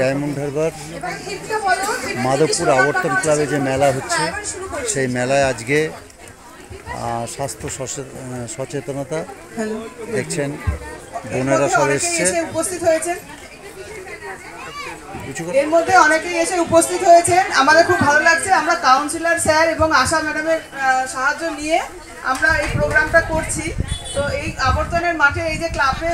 Diamond Harbour Madhabpur আবর্তন ক্লাবে যে মেলা হচ্ছে সেই মেলায় আজকে স্বাস্থ্য সচেতনতা দেখছেন বোনেরা সব এসছে উপস্থিত হয়েছেন। এর মধ্যে অনেকেই এসে উপস্থিত হয়েছেন, আমাদের খুব ভালো লাগছে। আমরা কাউন্সিলর স্যার এবং আশা ম্যাডামের সাহায্য নিয়ে আমরা এই প্রোগ্রামটা করছি। তো এই আবর্তনের মাঠে এই যে ক্লাবে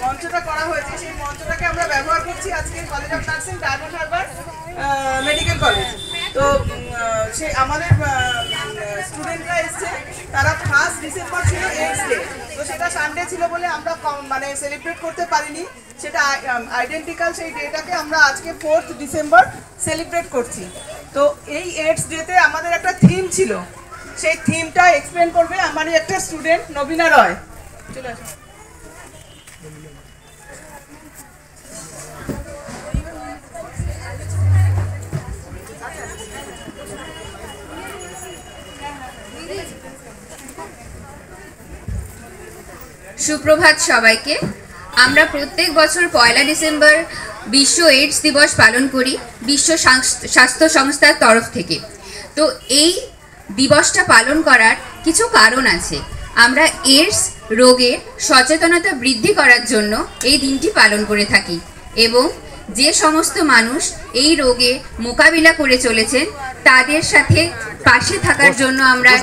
মঞ্চটা করা হয়েছে, সেই মঞ্চটাকে আমরা ব্যবহার করছি আজকে college of nursing diamond Harbour medical college. তো সে আমাদের স্টুডেন্টরা এসছে, তারা 1 ডিসেম্বর ছিল এইডস ডে, তো সেটা সানডে ছিল বলে আমরা মানে সেলিব্রেট করতে পারিনি। সেটা আইডেন্টিক্যাল সেই ডেটাকে আমরা আজকে 4 ডিসেম্বর সেলিব্রেট করছি। তো এই এইডস ডেতে আমাদের একটা থিম ছিল, সেই থিমটা এক্সপ্লেন করবে আমারই একটা স্টুডেন্ট নবীনা রয়। চলে আসুন। সুপ্রভাত সবাইকে। আমরা প্রত্যেক বছর 1 ডিসেম্বর বিশ্ব এইডস দিবস পালন করি বিশ্ব স্বাস্থ্য সংস্থার তরফ থেকে। তো এই দিবসটা পালন করার কিছু কারণ আছে। আমরা এইডস রোগের সচেতনতা বৃদ্ধি করার জন্য এই দিনটি পালন করে থাকি এবং যে সমস্ত মানুষ এই রোগে মোকাবিলা করে চলেছেন তাদের সাথে পাশে থাকার জন্য আমরা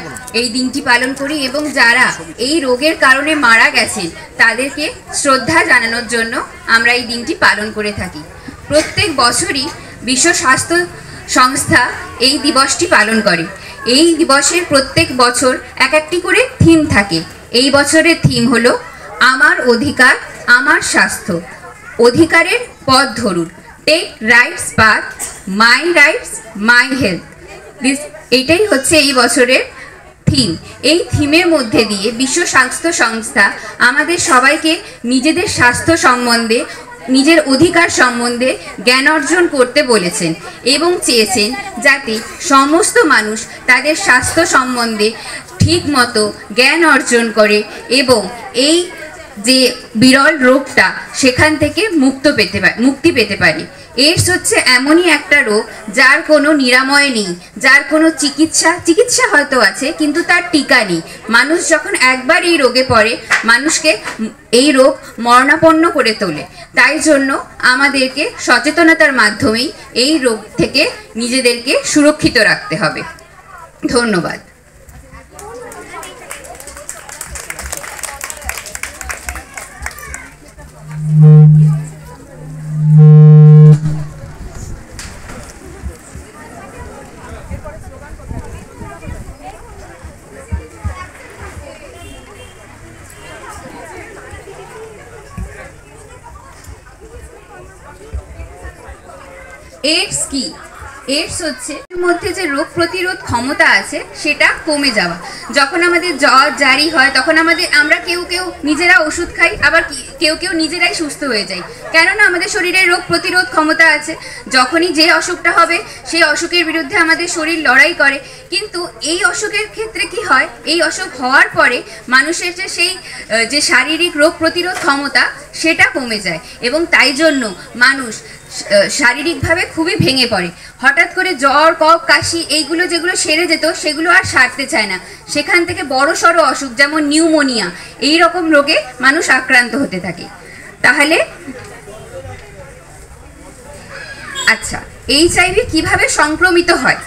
এই দিনটি পালন করি এবং যারা এই রোগের কারণে মারা গেছেন তাদেরকে শ্রদ্ধা জানানোর জন্য আমরা এই দিনটি পালন করে থাকি। প্রত্যেক বছরই বিশ্ব স্বাস্থ্য সংস্থা এই দিবসটি পালন করে। এই দিবসের প্রত্যেক বছর একটি করে থিম থাকে। এই বছরের থিম হলো আমার অধিকার আমার স্বাস্থ্য, অধিকারের পথ ধরুন, take rights path, my rights my health. এটাই হচ্ছে এই বছরের থিম। এই থিমের মধ্যে দিয়ে বিশ্ব স্বাস্থ্য সংস্থা আমাদের সবাইকে নিজেদের স্বাস্থ্য সম্বন্ধে, নিজের অধিকার সম্বন্ধে জ্ঞান অর্জন করতে বলেছেন এবং চেয়েছেন যাতে সমস্ত মানুষ তাদের স্বাস্থ্য সম্বন্ধে ঠিকমতো জ্ঞান অর্জন করে এবং এই যে বিরল রোগটা সেখান থেকে মুক্তি পেতে পারে। এইডস হচ্ছে এমনই একটা রোগ যার কোনো নিরাময় নেই, যার কোনো চিকিৎসা হয়তো আছে কিন্তু তার টিকা নেই। মানুষ যখন একবার এই রোগে পড়ে মানুষকে এই রোগ মরণাপন্ন করে তোলে। তাই জন্য আমাদেরকে সচেতনতার মাধ্যমেই এই রোগ থেকে নিজেদেরকে সুরক্ষিত রাখতে হবে। ধন্যবাদ। এইডস কি? এইডস হচ্ছে মধ্যে যে রোগ প্রতিরোধ ক্ষমতা আছে সেটা কমে যাওয়া। যখন আমাদের জ্বর জারি হয় তখন আমরা কেউ নিজেরা ওষুধ খাই, আবার কেউ নিজেরাই সুস্থ হয়ে যাই, কেননা আমাদের শরীরে রোগ প্রতিরোধ ক্ষমতা আছে। যখনই যে অসুখটা হবে সেই অসুখের বিরুদ্ধে আমাদের শরীর লড়াই করে। কিন্তু এই অসুখের ক্ষেত্রে কি হয়, এই অসুখ হওয়ার পরে মানুষের যে শারীরিক রোগ প্রতিরোধ ক্ষমতা সেটা কমে যায় এবং তাই জন্য মানুষ শারীরিকভাবে খুবই ভেঙে পড়ে। হঠাৎ করে জ্বর কফ কাশি এইগুলো যেগুলো সেরে যেত সেগুলো আর সারতে চায় না। সেখান থেকে বড় সড়ো অসুখ যেমন নিউমোনিয়া এই রকম রোগে মানুষ আক্রান্ত হতে থাকে। তাহলে আচ্ছা, HIV কিভাবে সংক্রমিত হয়?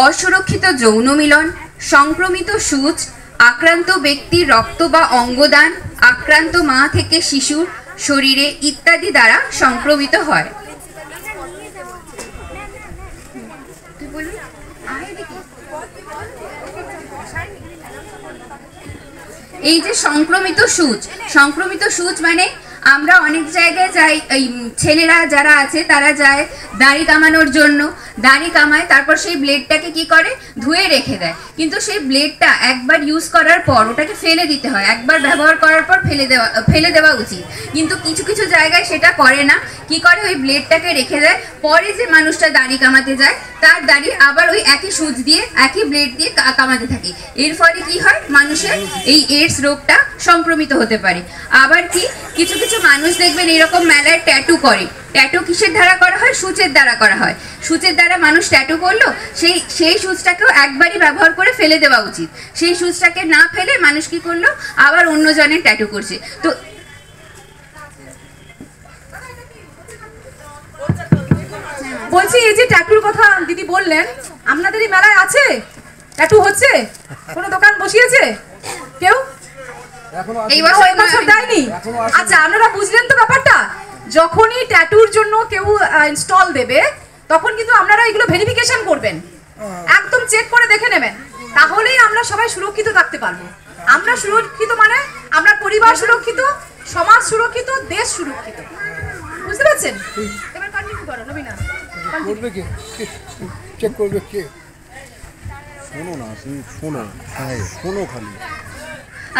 অসুরক্ষিত যৌন মিলন, সংক্রমিত সূচ, আক্রান্ত ব্যক্তির রক্ত বা অঙ্গদান, আক্রান্ত মা থেকে শিশুর শরীরে ইত্যাদি দ্বারা সংক্রমিত হয়। এই যে সংক্রমিত সূচ মানে আমরা অনেক জায়গায় যাই, এই ছেলেরা যারা আছে তারা যায় দাড়ি কামানোর জন্য, দাড়ি কামায়, তারপর সেই ব্লেডটাকে কি করে ধুয়ে রেখে দেয়। কিন্তু সেই ব্লেডটা একবার ইউজ করার পর ওটাকে ফেলে দিতে হয়, একবার ব্যবহার করার পর ফেলে দেওয়া উচিত। কিন্তু কিছু জায়গায় সেটা করে না, কি করে ওই ব্লেডটাকে রেখে দেয়। পরে যে মানুষটা দাড়ি কামাতে যায় তার দাড়ি আবার ওই একই সূচ দিয়ে একই ব্লেড দিয়ে কামাতে থাকে। এর ফলে কি হয়, মানুষের এই এইডস রোগটা সংক্রমিত হতে পারে। আবার কিছু কিছু মানুষ দেখবেন এরকম মেলায় ট্যাটু করে। ট্যাটু কিসের দ্বারা করা হয়? সূচের দ্বারা করা হয়। সূচের দ্বারা মানুষ ট্যাটু করলো, সেই সূচটাকেও একবারই ব্যবহার করে ফেলে দেওয়া উচিত। সেই সূচটাকে না ফেলে মানুষ কি করলো, আবার অন্য জনের ট্যাটু করছে। তো বলছি এই যে ট্যাটুর কথা দিদি বললেন, আপনাদেরই মেলায় আছে ট্যাটু হচ্ছে? কোনো দোকান বসিয়েছে কেউ? এই এই বছর দেয়নি? আচ্ছা, আপনারা বুঝলেন তো ব্যাপারটা। যখনই ট্যাটুর জন্য কেউ ইনস্টল দেবে তখন কিন্তু আপনারা এগুলো ভেরিফিকেশন করবেন, একদম চেক করে দেখে নেবেন, তাহলেই আমরা সবাই সুরক্ষিত থাকতে পারবো। আমরা সুরক্ষিত মানে আপনার পরিবার সুরক্ষিত, সমাজ সুরক্ষিত, দেশ সুরক্ষিত। বুঝতে পারছেন? এবার কন্টিনিউ করো নবীনা। করবে কে? চেক করবে কে? শোনো না, তুমি শোনো খালি।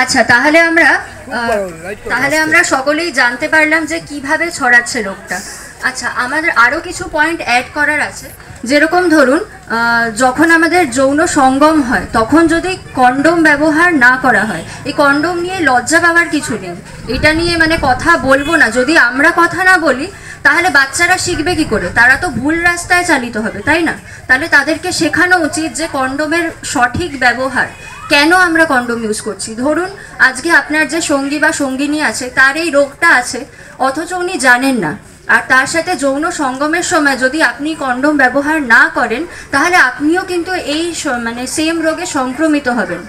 আচ্ছা, তাহলে আমরা সকলেই জানতে পারলাম যে কিভাবে ছড়াচ্ছে রোগটা। আচ্ছা, আমাদের আরও কিছু পয়েন্ট অ্যাড করার আছে। যেরকম ধরুন, যখন আমাদের যৌন সঙ্গম হয় তখন যদি কন্ডোম ব্যবহার না করা হয়, এই কন্ডোম নিয়ে লজ্জা পাওয়ার কিছু নেই। এটা নিয়ে মানে কথা বলবো না, যদি আমরা কথা না বলি তাহলে বাচ্চারা শিখবে কি করে? তারা তো ভুল রাস্তায় চালিত হবে, তাই না? তাহলে তাদেরকে শেখানো উচিত যে কন্ডোমের সঠিক ব্যবহার, কেন আমরা কন্ডোম ইউজ করছি। ধরুন আজকে আপনার যে সঙ্গী বা সঙ্গিনী আছে তার এই রোগটা আছে, অথচ উনি জানেন না, আর তার সাথে যৌন সঙ্গমের সময় যদি আপনি কন্ডোম ব্যবহার না করেন তাহলে আপনিও কিন্তু এই মানে সেম রোগে সংক্রমিত হবেন।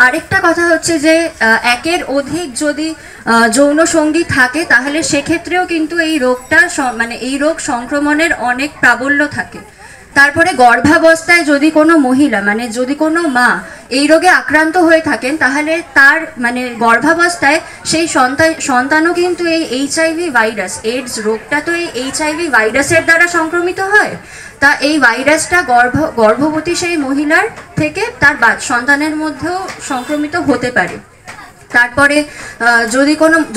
আরেকটা কথা হচ্ছে যে একের অধিক যদি যৌন সঙ্গী থাকে তাহলে সেক্ষেত্রেও কিন্তু এই রোগটা মানে এই রোগ সংক্রমণের অনেক প্রাবল্য থাকে। তারপরে গর্ভাবস্থায় যদি কোনো মহিলা মানে যদি কোনো মা এই রোগে আক্রান্ত হয়ে থাকেন তাহলে তার মানে গর্ভাবস্থায় সেই সন্তানও কিন্তু এই এইচআইভি ভাইরাস, এইডস রোগটা তো এই এইচআইভি ভাইরাসের দ্বারা সংক্রমিত হয়। তা এই ভাইরাসটা গর্ভবতী সেই মহিলার থেকে তার সন্তানের মধ্যেও সংক্রমিত হতে পারে। তারপরে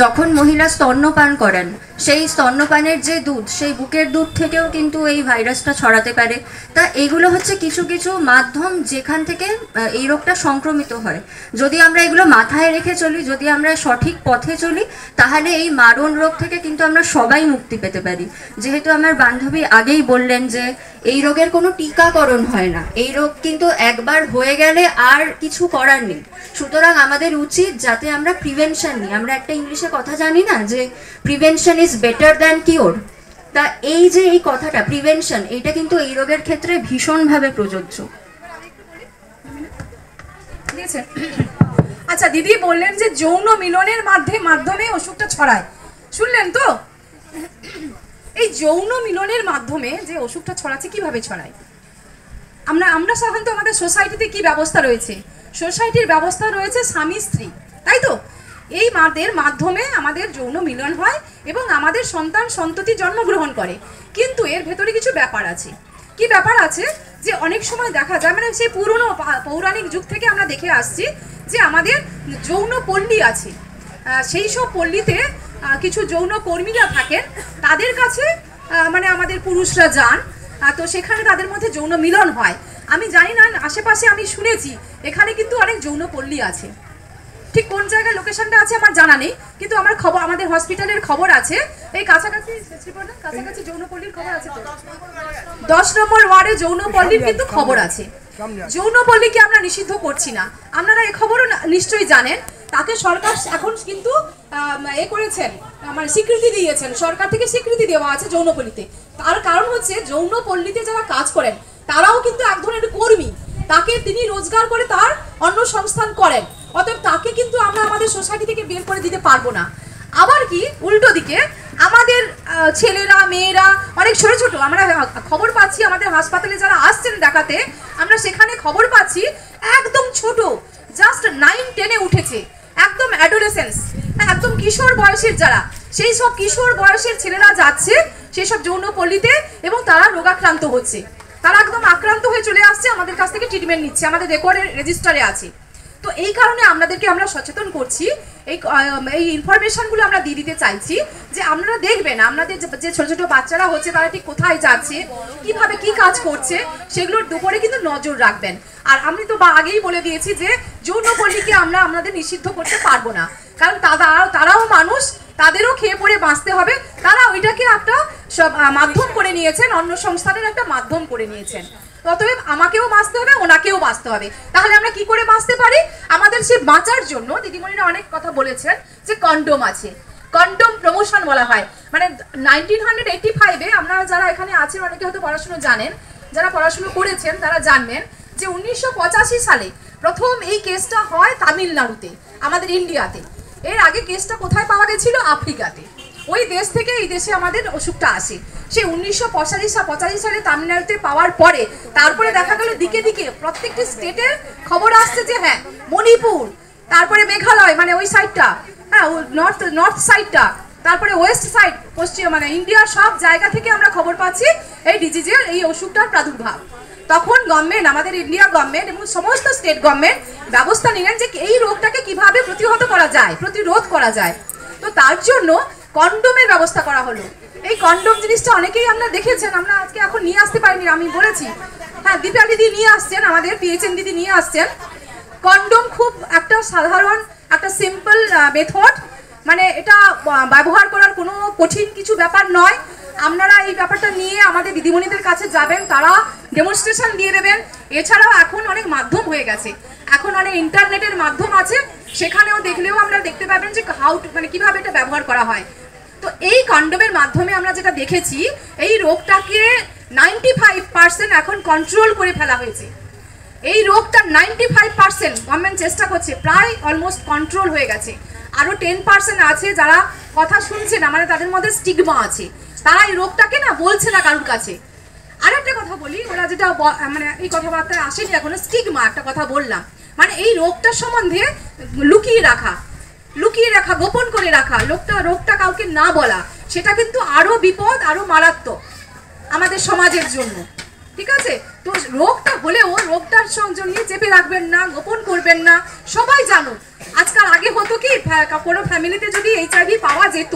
যখন মহিলা স্তন্যপান করেন সেই স্তন্যপানের যে দুধ, সেই বুকের দুধ থেকেও কিন্তু এই ভাইরাসটা ছড়াতে পারে। তা এগুলো হচ্ছে কিছু কিছু মাধ্যম যেখান থেকে এই রোগটা সংক্রমিত হয়। যদি আমরা এগুলো মাথায় রেখে চলি, যদি আমরা সঠিক পথে চলি, তাহলে এই মারণ রোগ থেকে কিন্তু আমরা সবাই মুক্তি পেতে পারি। যেহেতু আমার বান্ধবী আগেই বললেন যে এই রোগের কোনো টিকাকরণ হয় না, এই রোগ কিন্তু একবার হয়ে গেলে আর কিছু করার নেই। সুতরাং আমাদের উচিত যাতে আমরা প্রিভেনশন নিই। আমরা একটা ইংলিশে কথা জানি না যে prevention is better than cure. তা এই যে এই কথাটা প্রিভেনশন, এটা কিন্তু এই রোগের ক্ষেত্রে ভীষণভাবে প্রযোজ্য। আচ্ছা, দিদি বললেন যে যৌন মিলনের মাধ্যমে অসুখটা ছড়ায়, শুনলেন তো? এই যৌন মিলনের মাধ্যমে যে অসুখটা ছড়াচ্ছে, কিভাবে ছড়ায়? আমরা সাধারণত আমাদের সোসাইটিতে কি ব্যবস্থা রয়েছে? সোসাইটির ব্যবস্থা রয়েছে স্বামী স্ত্রী, তাই তো? এই মাধ্যমে আমাদের যৌন মিলন হয় এবং আমাদের সন্তান সন্ততি জন্মগ্রহণ করে। কিন্তু এর ভেতরে কিছু ব্যাপার আছে। কি ব্যাপার আছে? যে অনেক সময় দেখা যায়, মানে সেই পুরনো পৌরাণিক যুগ থেকে আমরা দেখে আসছি যে আমাদের যৌন পল্লী আছে। সেই সব পল্লীতে কিছু যৌন কর্মীরা থাকেন, তাদের কাছে মানে আমাদের পুরুষরা যান, তো সেখানে তাদের মধ্যে যৌন মিলন হয়। আমি জানি না, আশেপাশে আমি শুনেছি এখানে কিন্তু অনেক যৌন পল্লী আছে। ঠিক কোন জায়গায় লোকেশনটা আছে আমার জানা নেই, কিন্তু আমার খবর, আমাদের হসপিটালের খবর আছে এই কাছাকাছি যৌনপল্লীর খবর আছে। তো 10 নম্বর ওয়ার্ডে যৌনপল্লীর কিন্তু খবর আছে। যৌনপল্লীকে আমরা নিষিদ্ধ করছি না, আপনারা এই খবরও নিশ্চয়ই জানেন। তাকে সরকার এখন কিন্তু করেছেন, মানে স্বীকৃতি দিয়েছেন, সরকার থেকে স্বীকৃতি দেওয়া আছে যৌনপল্লীতে। তার কারণ হচ্ছে যৌনপল্লীতে যারা কাজ করেন তারাও কিন্তু এক ধরনের কর্মী, তাকে তিনি রোজগার করে তার অন্য সংস্থান করেন, অতএব তাকে কিন্তু আমরা আমাদের সোসাইটি থেকে বের করে দিতে পারবো না। আবার কি উল্টো দিকে আমাদের ছেলেরা মেয়েরা অনেক ছোট ছোট, আমরা খবর পাচ্ছি আমাদের হাসপাতালে যারা আসছেন দেখাতে, আমরা সেখানে খবর পাচ্ছি একদম ছোট, জাস্ট 9-10-এ উঠেছে, একদম অ্যাডোলেসেন্স, একদম কিশোর বয়সের যারা, সেই সব কিশোর বয়সের ছেলেরা যাচ্ছে সেই সব যৌনপল্লীতে এবং তারা রোগাক্রান্ত হচ্ছে। তারা একদম আক্রান্ত হয়ে চলে আসছে, আমাদের কাছ থেকে ট্রিটমেন্ট নিচ্ছে, আমাদের রেকর্ডের রেজিস্টারে আছে। তো তো এই কারণে আপনাদেরকে আমরা সচেতন করছি, এই ইনফরমেশনগুলো আমরা দিয়ে দিতে চাইছি যে আপনারা দেখবেন আপনাদের যে ছোট ছোট বাচ্চারা হচ্ছে তারা ঠিক কোথায় যাচ্ছে, কিভাবে কি কাজ করছে, সেগুলোর উপরে কিন্তু নজর রাখবেন। আর আমি তো আগেই বলে দিয়েছি যে যৌনপল্লীকে আমরা আপনাদের নিষিদ্ধ করতে পারবো না, কারণ তারাও মানুষ, তাদেরও খেয়ে পড়ে বাঁচতে হবে। তারা ওইটাকে একটা মাধ্যম করে নিয়েছেন, অন্য সংস্থানের একটা মাধ্যম করে নিয়েছেন। অতএব আমাকেও বাঁচতে হবে, ওনাকেও বাঁচতে হবে। তাহলে আমরা কি করে বাঁচতে পারি? আমাদের সে বাঁচার জন্য দিদিমণিরা অনেক কথা বলেছেন যে কন্ডোম আছে, কন্ডোম প্রমোশন বলা হয়। মানে 1985-এ আপনারা যারা এখানে আছেন অনেকে হয়তো পড়াশুনো জানেন, যারা পড়াশুনো করেছেন তারা জানবেন যে 1985 সালে প্রথম এই কেসটা হয় তামিলনাড়ুতে, আমাদের ইন্ডিয়াতে। এর আগে কেসটা কোথায় পাওয়া গেছিল? আফ্রিকাতে। ওই দেশ থেকে এই দেশে আমাদের অসুখটা আসে। সে 1985 সালে তামিলনাড়ুতে পাওয়ার পরে তারপরে দেখা গেল দিকে দিকে প্রত্যেকটি স্টেটের খবর আসছে যে হ্যাঁ মণিপুর, তারপরে মেঘালয় মানে ওই সাইডটা, হ্যাঁ নর্থ সাইডটা, তারপরে ওয়েস্ট সাইড পশ্চিম মানে ইন্ডিয়ার সব জায়গা থেকে আমরা খবর পাচ্ছি এই ডিজিজের এই অসুখটার প্রাদুর্ভাব। তখন গভর্নমেন্ট, আমাদের ইন্ডিয়া গভর্নমেন্ট এবং সমস্ত স্টেট গভর্নমেন্ট ব্যবস্থা নিলেন যে এই রোগটাকে কিভাবে প্রতিহত করা যায়, প্রতিরোধ করা যায়। তো তার জন্য কন্ডোমের ব্যবস্থা করা হলো। এই কন্ডোম জিনিসটা অনেকেই আমরা দেখেছেন, আমরা আজকে এখন নিয়ে আসতে পারিনি, আমি বলেছি। হ্যাঁ, দীপা দিদি নিয়ে আসছেন, আমাদের পিএইচএন দিদি নিয়ে আসছেন। কন্ডোম খুব একটা সাধারণ, একটা সিম্পল মেথড, মানে এটা ব্যবহার করার কোনো কঠিন কিছু ব্যাপার নয়। আপনারা এই ব্যাপারটা নিয়ে আমাদের দিদিমণিদের কাছে যাবেন, তারা ডেমনস্ট্রেশন দিয়ে দেবেন। এছাড়াও এখন অনেক মাধ্যম হয়ে গেছে, এখন অনেক ইন্টারনেটের মাধ্যম আছে, সেখানেও দেখলেও আমরা দেখতে পাবেন যে মানে কিভাবে এটা ব্যবহার করা হয়। তো এই কন্ডোমের মাধ্যমে আমরা যেটা দেখেছি, এই রোগটাকে 95% এখন কন্ট্রোল করে ফেলা হয়েছে। এই রোগটা 95% গভর্নমেন্ট চেষ্টা করছে, প্রায় অলমোস্ট কন্ট্রোল হয়ে গেছে। আরও 10% আছে যারা কথা শুনছে না, মানে তাদের মধ্যে স্টিগমা আছে, তারা এই রোগটাকে না বলছে না কারোর কাছে। আর একটা কথা বলি, ওরা যেটা মানে এই কথাবার্তায় আসেনি এখনো, স্টিগমা একটা কথা বললাম, মানে এই রোগটার সম্বন্ধে লুকিয়ে রাখা, গোপন করে রাখা, রোগটা কাউকে না বলা, সেটা কিন্তু আরো বিপদ, আরো মারাত্মক আমাদের সমাজের জন্য। ঠিক আছে? তো রোগটা হলেও রোগটার সঙ্গে চেপে রাখবেন না, গোপন করবেন না, সবাই জানুক। আজকাল আগে হতো কি, কোনো ফ্যামিলিতে যদি HIV পাওয়া যেত,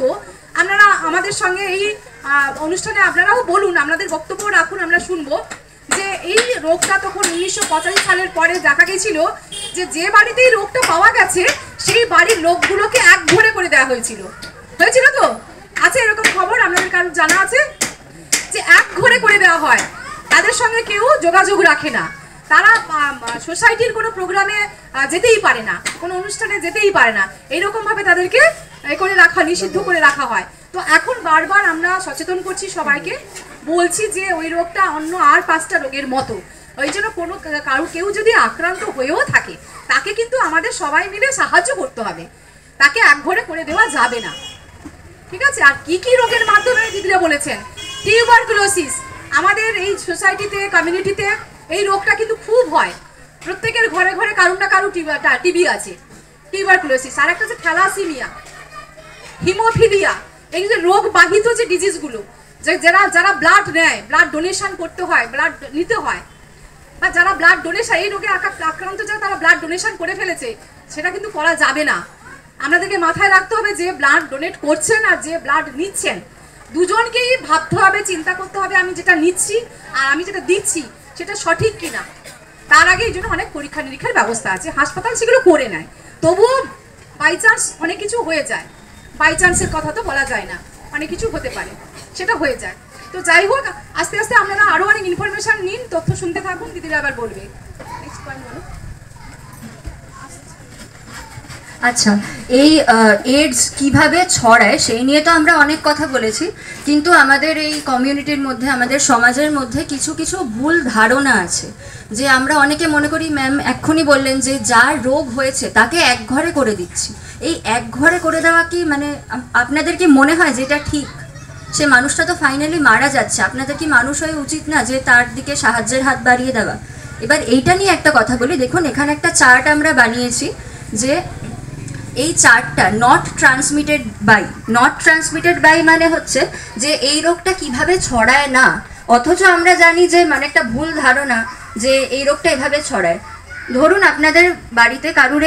আপনারা আমাদের সঙ্গে এই অনুষ্ঠানে আপনারাও বলুন, আপনাদের বক্তব্য রাখুন, আমরা শুনবো যে এই রোগটা তখন 1985 সালের পরে দেখা গেছিল যে বাড়িতে এই রোগটা পাওয়া গেছে সেই বাড়ির লোকগুলোকে একঘরে করে দেওয়া হয়েছিল তো? আছে এরকম খবর আপনাদের কারো জানা আছে যে একঘরে করে দেওয়া হয়, তাদের সঙ্গে কেউ যোগাযোগ রাখে না, তারা সোসাইটির কোনো প্রোগ্রামে যেতেই পারে না, কোনো অনুষ্ঠানে যেতেই পারে না, এইরকম ভাবে তাদেরকে করে রাখা, নিষিদ্ধ করে রাখা হয়। তো এখন বারবার আমরা সচেতন করছি, সবাইকে বলছি যে ওই রোগটা অন্য আর 5টা রোগের মতো, ওই জন্য কেউ যদি আক্রান্ত হয়েও থাকে তাকে কিন্তু আমাদের সবাই মিলে সাহায্য করতে হবে, তাকে একঘরে করে দেওয়া যাবে না। ঠিক আছে? আর কি কি রোগের মাধ্যমে দিদিরা বলেছেন, টিউবারকুলোসিস, আমাদের এই সোসাইটিতে, কমিউনিটিতে এই রোগটা কিন্তু খুব হয়, প্রত্যেকের ঘরে ঘরে কারুর না কারুর টিবি আছে, টিউবারকুলোসিস। আর একটা হচ্ছে থ্যালাসিমিয়া, হিমোফিলিয়া, এই যে রোগ বাহিত যে ডিজিজগুলো, যারা ব্লাড নেয়, ব্লাড ডোনেশন করতে হয়, ব্লাড নিতে হয়, বা যারা ব্লাড ডোনেশন, এই রোগে আক্রান্ত যারা তারা ব্লাড ডোনেশন করে ফেলেছে, সেটা কিন্তু করা যাবে না। আপনাদেরকে মাথায় রাখতে হবে যে ব্লাড ডোনেট করছেন আর যে ব্লাড নিচ্ছেন, দুজনকেই ভাবতে হবে, চিন্তা করতে হবে আমি যেটা নিচ্ছি আর আমি যেটা দিচ্ছি সেটা সঠিক কিনা। তার আগে এই জন্য অনেক পরীক্ষা নিরীক্ষার ব্যবস্থা আছে, হাসপাতাল সেগুলো করে নেয়। তবুও বাই চান্স অনেক কিছু হয়ে যায়, বাই চান্সের কথা তো বলা যায় না, অনেক কিছু হতে পারে, সেটা হয়ে যায়। তো যাই হোক, আস্তে আস্তে আপনারা আরও অনেক ইনফরমেশন নিন, তথ্য শুনতে থাকুন, দিদিরা আবার বলবে। নেক্সট পয়েন্ট বলো। আচ্ছা, এই এইডস কিভাবে ছড়ায় সেই নিয়ে তো আমরা অনেক কথা বলেছি, কিন্তু আমাদের এই কমিউনিটির মধ্যে, আমাদের সমাজের মধ্যে কিছু কিছু ভুল ধারণা আছে, যে আমরা অনেকে মনে করি, ম্যাম এক্ষুনি বললেন যে যার রোগ হয়েছে তাকে একঘরে করে দিচ্ছি। এই একঘরে করে দেওয়া কি, মানে আপনাদের কি মনে হয় যে এটা ঠিক? সে মানুষটা তো ফাইনালি মারা যাচ্ছে, আপনাদের কি মানুষ হয়ে উচিত না যে তার দিকে সাহায্যের হাত বাড়িয়ে দেওয়া? এবার এইটা নিয়ে একটা কথা বলি। দেখুন, এখানে একটা চার্ট আমরা বানিয়েছি, যে এই চার্টটা নট ট্রান্সমিটেড বাই মানে হচ্ছে যে এই রোগটা কিভাবে ছড়ায় না, অথচ আমরা জানি যে মানে একটা ভুল ধারণা যে এই রোগটা এভাবে ছড়ায়। ধরুন আপনাদের বাড়িতে কারুর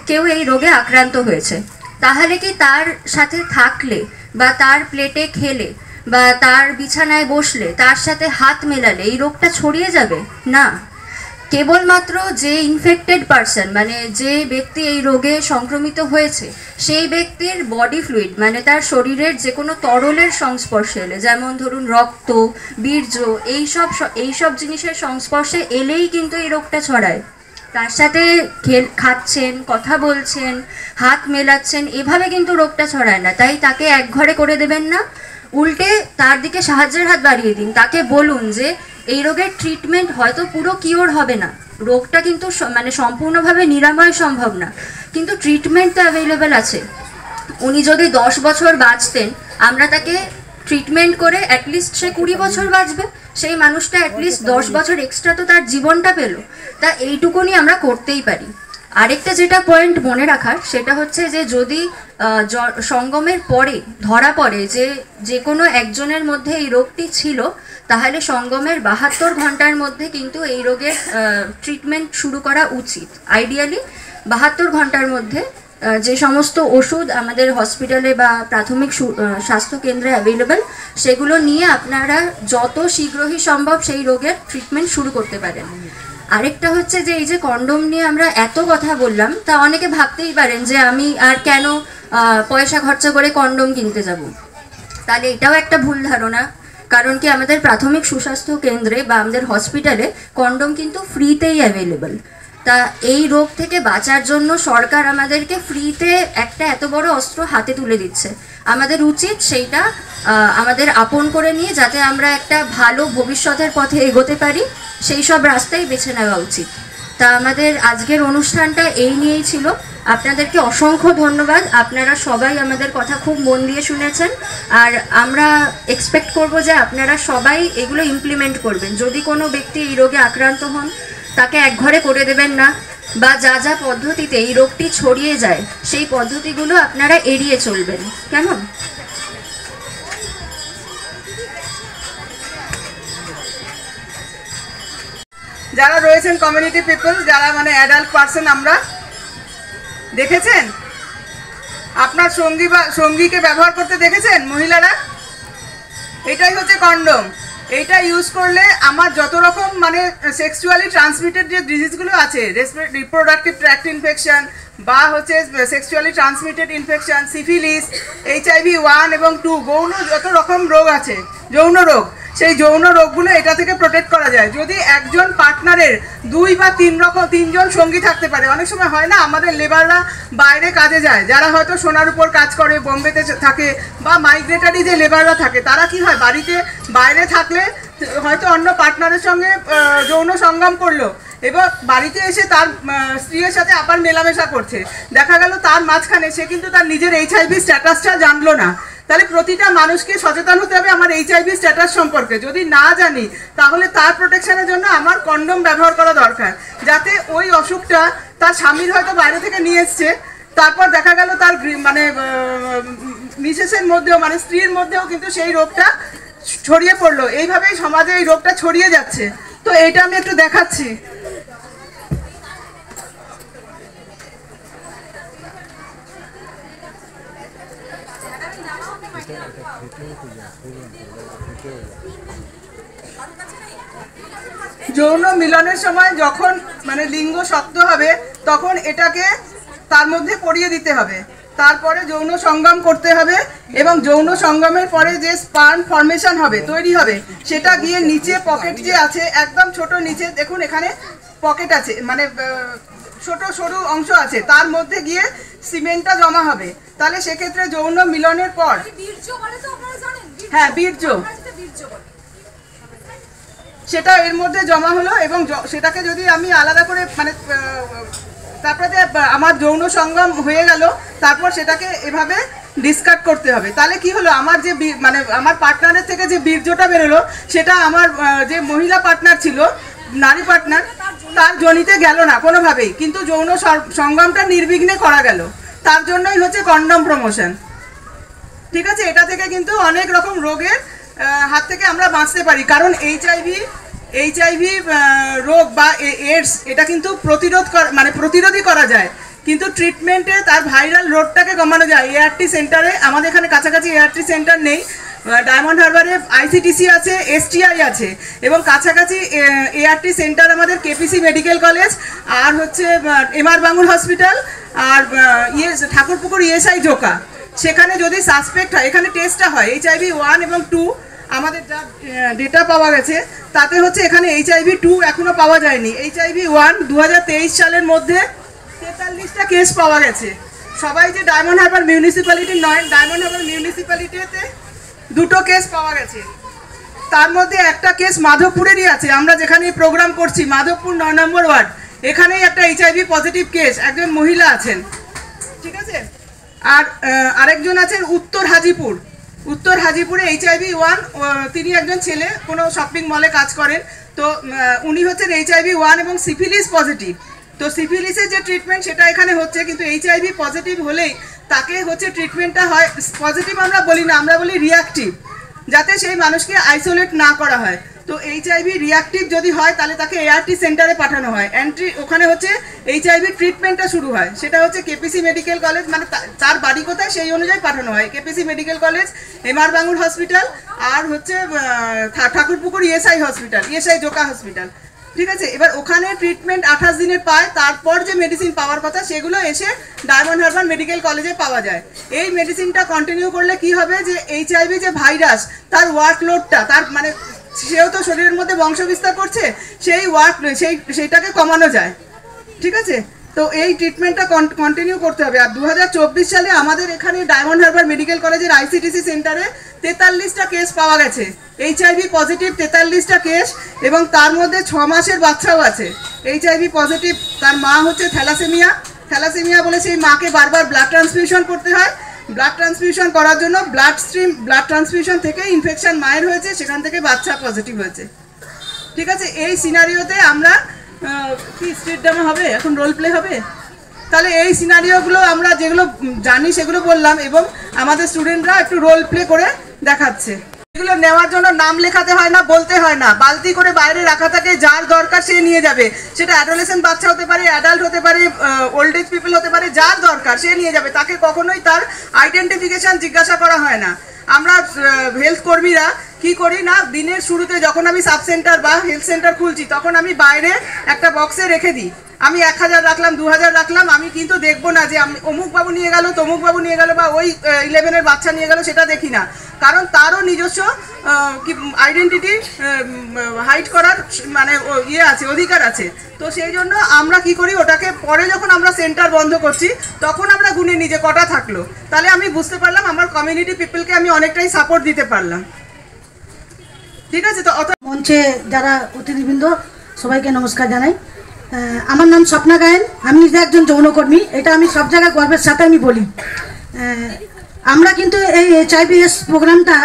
কেউ এই রোগে আক্রান্ত হয়েছে, তাহলে কি তার সাথে থাকলে বা তার প্লেটে খেলে বা তার বিছানায় বসলে তার সাথে হাত মেলালে এই রোগটা ছড়িয়ে যাবে না। কেবলমাত্র যে ইনফেক্টেড পারসন, মানে যে ব্যক্তি এই রোগে সংক্রমিত হয়েছে, সেই ব্যক্তির বডি ফ্লুইড মানে তার শরীরের যে কোনো তরলের সংস্পর্শে এলে, যেমন ধরুন রক্ত, বীর্য, এইসব জিনিসের সংস্পর্শে এলেই কিন্তু এই রোগটা ছড়ায়। তার সাথে খাচ্ছেন, কথা বলছেন, হাত মেলাচ্ছেন, এভাবে কিন্তু রোগটা ছড়ায় না। তাই তাকে একঘরে করে দেবেন না, উল্টে তার দিকে সাহায্যের হাত বাড়িয়ে দিন। তাকে বলুন যে এই রোগের ট্রিটমেন্ট হয়তো পুরো কিওর হবে না, রোগটা কিন্তু মানে সম্পূর্ণভাবে নিরাময় সম্ভব না, কিন্তু ট্রিটমেন্ট তো অ্যাভেলেবেল আছে। উনি যদি 10 বছর বাঁচতেন, আমরা তাকে ট্রিটমেন্ট করে অ্যাটলিস্ট সে 20 বছর বাঁচবে, সেই মানুষটা অ্যাটলিস্ট 10 বছর এক্সট্রা তো তার জীবনটা পেল। তা এইটুকুনি আমরা করতেই পারি। আরেকটা যেটা পয়েন্ট মনে রাখার, সেটা হচ্ছে যে যদি সঙ্গমের পরে ধরা পড়ে যে কোনো একজনের মধ্যে এই রোগটি ছিল, তাহলে সঙ্গমের 72 ঘন্টার মধ্যে কিন্তু এই রোগের ট্রিটমেন্ট শুরু করা উচিত। আইডিয়ালি 72 ঘন্টার মধ্যে যে সমস্ত ওষুধ আমাদের হসপিটালে বা প্রাথমিক স্বাস্থ্য কেন্দ্রে অ্যাভেলেবেল, সেগুলো নিয়ে আপনারা যত শীঘ্রই সম্ভব সেই রোগের ট্রিটমেন্ট শুরু করতে পারেন। আরেকটা হচ্ছে যে এই যে কন্ডোম নিয়ে আমরা এত কথা বললাম, তা অনেকে ভাবতেই পারেন যে আমি আর কেন পয়সা খরচা করে কন্ডোম কিনতে যাব। তাহলে এটাও একটা ভুল ধারণা। কারণ কি আমাদের প্রাথমিক সুস্বাস্থ্য কেন্দ্রে বা আমাদের হসপিটালে কন্ডোম কিন্তু ফ্রিতেই অ্যাভেলেবল। তা এই রোগ থেকে বাঁচার জন্য সরকার আমাদেরকে ফ্রিতে একটা এত বড় অস্ত্র হাতে তুলে দিচ্ছে। আমাদের উচিত সেইটা আমাদের আপন করে নিয়ে যাতে আমরা একটা ভালো ভবিষ্যতের পথে এগোতে পারি, সেই সব রাস্তাই বেছে নেওয়া উচিত। তা আমাদের আজকের অনুষ্ঠানটা এই নিয়েই ছিল। আপনাদেরকে অসংখ্য ধন্যবাদ। আপনারা সবাই আমাদের কথা খুব মন দিয়ে শুনেছেন, আর আমরা এক্সপেক্ট করব যে আপনারা সবাই এগুলো ইমপ্লিমেন্ট করবেন। যদি কোনো ব্যক্তি এই রোগে আক্রান্ত হন, তাকে একঘরে করে দেবেন না, বা যা যা পদ্ধতিতে এই রোগটি ছড়িয়ে যায় সেই পদ্ধতিগুলো আপনারা এড়িয়ে চলবেন। কেমন? যারা রয়েছেন কমিউনিটি পিপল, যারা মানে অ্যাডাল্ট পার্সন, আমরা দেখেছেন আপনার সঙ্গীকে ব্যবহার করতে দেখেছেন মহিলারা? এটাই হচ্ছে কন্ডোম। এইটা ইউজ করলে আমার যত রকম মানে সেক্সুয়ালি ট্রান্সমিটেড যে ডিজিজগুলো আছে, রিপ্রোডাক্টিভ ট্র্যাক্ট ইনফেকশন বা হচ্ছে sexually transmitted infection, syphilis, HIV 1 এবং 2, গৌণ যত রকম রোগ আছে, যৌন রোগ, সেই যৌন রোগগুলো এটা থেকে প্রোটেক্ট করা যায় যদি একজন পার্টনারের 2 বা 3 জন সঙ্গী থাকতে পারে। অনেক সময় হয় না, আমাদের লেবাররা বাইরে কাজে যায়, যারা হয়তো সোনার উপর কাজ করে, বোম্বেতে থাকে, বা মাইগ্রেটারি যে লেবাররা থাকে, তারা কি হয়, বাড়িতে বাইরে থাকলে হয়তো অন্য পার্টনারের সঙ্গে যৌন সঙ্গম করলো, এবার বাড়িতে এসে তার স্ত্রীর সাথে আবার মেলামেশা করছে, দেখা গেল তার মাঝখানে সে কিন্তু তার নিজের HIV স্ট্যাটাসটা জানলো না। তাহলে প্রতিটা মানুষকে সচেতন হতে হবে আমার HIV স্ট্যাটাস সম্পর্কে। যদি না জানি, তাহলে তার প্রোটেকশনের জন্য আমার কন্ডোম ব্যবহার করা দরকার, যাতে ওই অসুখটা তার স্বামীর হয়তো বাইরে থেকে নিয়ে এসছে, তারপর দেখা গেল তার মানে মিসেসের মধ্যেও, মানে স্ত্রীর মধ্যেও কিন্তু সেই রোগটা ছড়িয়ে পড়লো। এইভাবেই সমাজে এই রোগটা ছড়িয়ে যাচ্ছে। তো এইটা আমি একটু দেখাচ্ছি। যৌন মিলনের সময় যখন মানে লিঙ্গ শক্ত হবে, তখন এটাকে তার মধ্যে পরিয়ে দিতে হবে, তারপরে যৌন সঙ্গম করতে হবে, এবং যৌন সঙ্গমের পরে যে স্পার্ম ফর্মেশন হবে, তৈরি হবে, সেটা গিয়ে নিচে পকেট যে আছে, একদম ছোট নিচে দেখুন এখানে পকেট আছে, মানে ছোট সরু অংশ আছে, তার মধ্যে গিয়ে সিমেন্টটা জমা হবে। তাহলে সেক্ষেত্রে যৌন মিলনের পর, হ্যাঁ বীর্য, সেটা এর মধ্যে জমা হলো, এবং সেটাকে যদি আমি আলাদা করে মানে তারপরে আমার যৌন সঙ্গম হয়ে গেল, তারপর সেটাকে এভাবে ডিসকার্ড করতে হবে। তাহলে কি হলো, আমার যে মানে আমার পার্টনারের থেকে যে বীর্যটা বেরোলো, সেটা আমার যে মহিলা পার্টনার ছিল, নারী পার্টনার, তার জনিতে গেল না কোনোভাবেই, কিন্তু যৌন সঙ্গমটা নির্বিঘ্নে করা গেল। তার জন্যই হচ্ছে কন্ডম প্রমোশন। ঠিক আছে, এটা থেকে কিন্তু অনেক রকম রোগের হাত থেকে আমরা বাঁচতে পারি, কারণ HIV এইচআইভি রোগ বা এইডস এটা কিন্তু প্রতিরোধী করা যায়, কিন্তু ট্রিটমেন্টে তার ভাইরাল রোগটাকে কমানো যায়। এআরটি সেন্টারে আমাদের এখানে কাছাকাছি এআরটি সেন্টার নেই, ডায়মন্ড হারবারে আইসিটিসি আছে, এসটিআই আছে, এবং কাছাকাছি এআরটি সেন্টার আমাদের কেপিসি মেডিকেল কলেজ আর হচ্ছে এমআর বাঙুর হসপিটাল আর ঠাকুরপুকুর ইএসআই জোকা। সেখানে যদি সাসপেক্ট হয়, এখানে টেস্টটা হয় এইচআইভি 1 এবং 2। আমাদের যা ডেটা পাওয়া গেছে তাতে হচ্ছে এখানে এইচআইভি 2 এখনও পাওয়া যায়নি। এইচআইভি 1 2023 সালের মধ্যে 43টা কেস পাওয়া গেছে। সবাই যে ডায়মন্ড হারবার মিউনিসিপ্যালিটি নয়, ডায়মন্ড হারবার মিউনিসিপ্যালিটিতে 2টো কেস পাওয়া গেছে, তার মধ্যে একটা কেস মাধবপুরেরই আছে। আমরা যেখানে প্রোগ্রাম করছি মাধবপুর 9 নম্বর ওয়ার্ড, এখানেই একটা এইচআইভি পজিটিভ কেস, একজন মহিলা আছেন, ঠিক আছে। আর আরেকজন আছেন উত্তর হাজিপুরে এইচআইভি 1, তিনি একজন ছেলে, কোনো শপিং মলে কাজ করেন। তো উনি হচ্ছেন এইচআইভি 1 এবং সিফিলিস পজিটিভ। তো সিফিলিসের যে ট্রিটমেন্ট সেটা এখানে হচ্ছে, কিন্তু এইচআইভি পজিটিভ হলেই তাকে হচ্ছে ট্রিটমেন্টটা হয় পজিটিভ আমরা বলি না, আমরা বলি রিয়াক্টিভ, যাতে সেই মানুষকে আইসোলেট না করা হয়। তো এইচআইভি রিয়াক্টিভ যদি হয় তাহলে তাকে এআরটি সেন্টারে পাঠানো হয়, ওখানে হচ্ছে এইচআইভি ট্রিটমেন্টটা শুরু হয়। সেটা হচ্ছে কেপিসি মেডিকেল কলেজ, মানে তার বাড়ি কোথায় সেই অনুযায়ী পাঠানো হয়। KPC medical college, MR Bangur hospital আর হচ্ছে Thakurpukur ESI hospital, ESI Joka hospital, ঠিক আছে। এবার ওখানে ট্রিটমেন্ট 28 দিনের পায়, তারপর যে মেডিসিন পাওয়ার কথা সেগুলো এসে ডায়মন্ড হারবার মেডিকেল কলেজে পাওয়া যায়। এই মেডিসিনটা কন্টিনিউ করলে কি হবে, যে এইচআইভি যে ভাইরাস তার ওয়ার্কলোডটা, তার মানে সেও তো শরীরের মধ্যে বংশবিস্তার করছে, সেইটাকে কমানো যায়, ঠিক আছে। তো এই ট্রিটমেন্টটা কন্টিনিউ করতে হবে। আর 2024 সালে আমাদের এখানে ডায়মন্ড হারবার মেডিকেল কলেজের আইসিটিসি সেন্টারে 43টা কেস পাওয়া গেছে, এইচআইভি পজিটিভ 43টা কেস, এবং তার মধ্যে 6 মাসের বাচ্চাও আছে এইচআইভি পজিটিভ। তার মা হচ্ছে থ্যালাসেমিয়া বলে সেই মাকে বারবার ব্লাড ট্রান্সফিউশন করতে হয়। ব্লাড ট্রান্সফিউশন করার জন্য ব্লাড ট্রান্সফিউশন থেকে ইনফেকশন মায়ের হয়েছে, সেখান থেকে বাচ্চা পজিটিভ হয়েছে, ঠিক আছে। এই সিনারিওতে আমরা কি স্ট্রিট ড্রামা হবে, এখন রোল প্লে হবে, তাহলে এই সিনারিওগুলো আমরা যেগুলো জানি সেগুলো বললাম, এবং আমাদের স্টুডেন্টরা একটু রোল প্লে করে দেখাচ্ছে। এগুলো নেওয়ার জন্য নাম লেখাতে হয় না, বলতে হয় না, বালতি করে বাইরে রাখা থাকে, যার দরকার সে নিয়ে যাবে। সেটা অ্যাডোলেসেন্ট বাচ্চা হতে পারে, অ্যাডাল্ট হতে পারে, ওল্ড এজ পিপল হতে পারে, যার দরকার সে নিয়ে যাবে। তাকে কখনোই তার আইডেন্টিফিকেশন জিজ্ঞাসা করা হয় না। আমরা হেলথ কর্মীরা কি করি না, দিনের শুরুতে যখন আমি সাব সেন্টার বা হেলথ সেন্টার খুলছি তখন আমি বাইরে একটা বক্সে রেখে দিই। আমি 1000 রাখলাম, 2000 রাখলাম, আমি কিন্তু দেখবো না যে আমি অমুক বাবু নিয়ে গেল, তমুক বাবু নিয়ে গেল, বা ওই 11-এর বাচ্চা নিয়ে গেল, সেটা দেখি না। কারণ তারও নিজস্ব আইডেন্টিটি হাইড করার মানে আছে, অধিকার আছে। তো সেই জন্য আমরা কি করি, ওটাকে পরে যখন আমরা সেন্টার বন্ধ করছি তখন আমরা গুনে নিই যে কটা থাকলো, তাহলে আমি বুঝতে পারলাম আমার কমিউনিটি পিপলকে আমি অনেকটাই সাপোর্ট দিতে পারলাম, ঠিক আছে। তো মঞ্চে যারা অতিথিবৃন্দ সবাইকে নমস্কার জানাই। আমার নাম স্বপ্না গায়েন, আমি নিজে একজন যৌনকর্মী, এটা আমি সব জায়গায় গর্বের সাথে আমি বলি। আমরা কিন্তু এই এইচআইভিএস প্রোগ্রামটা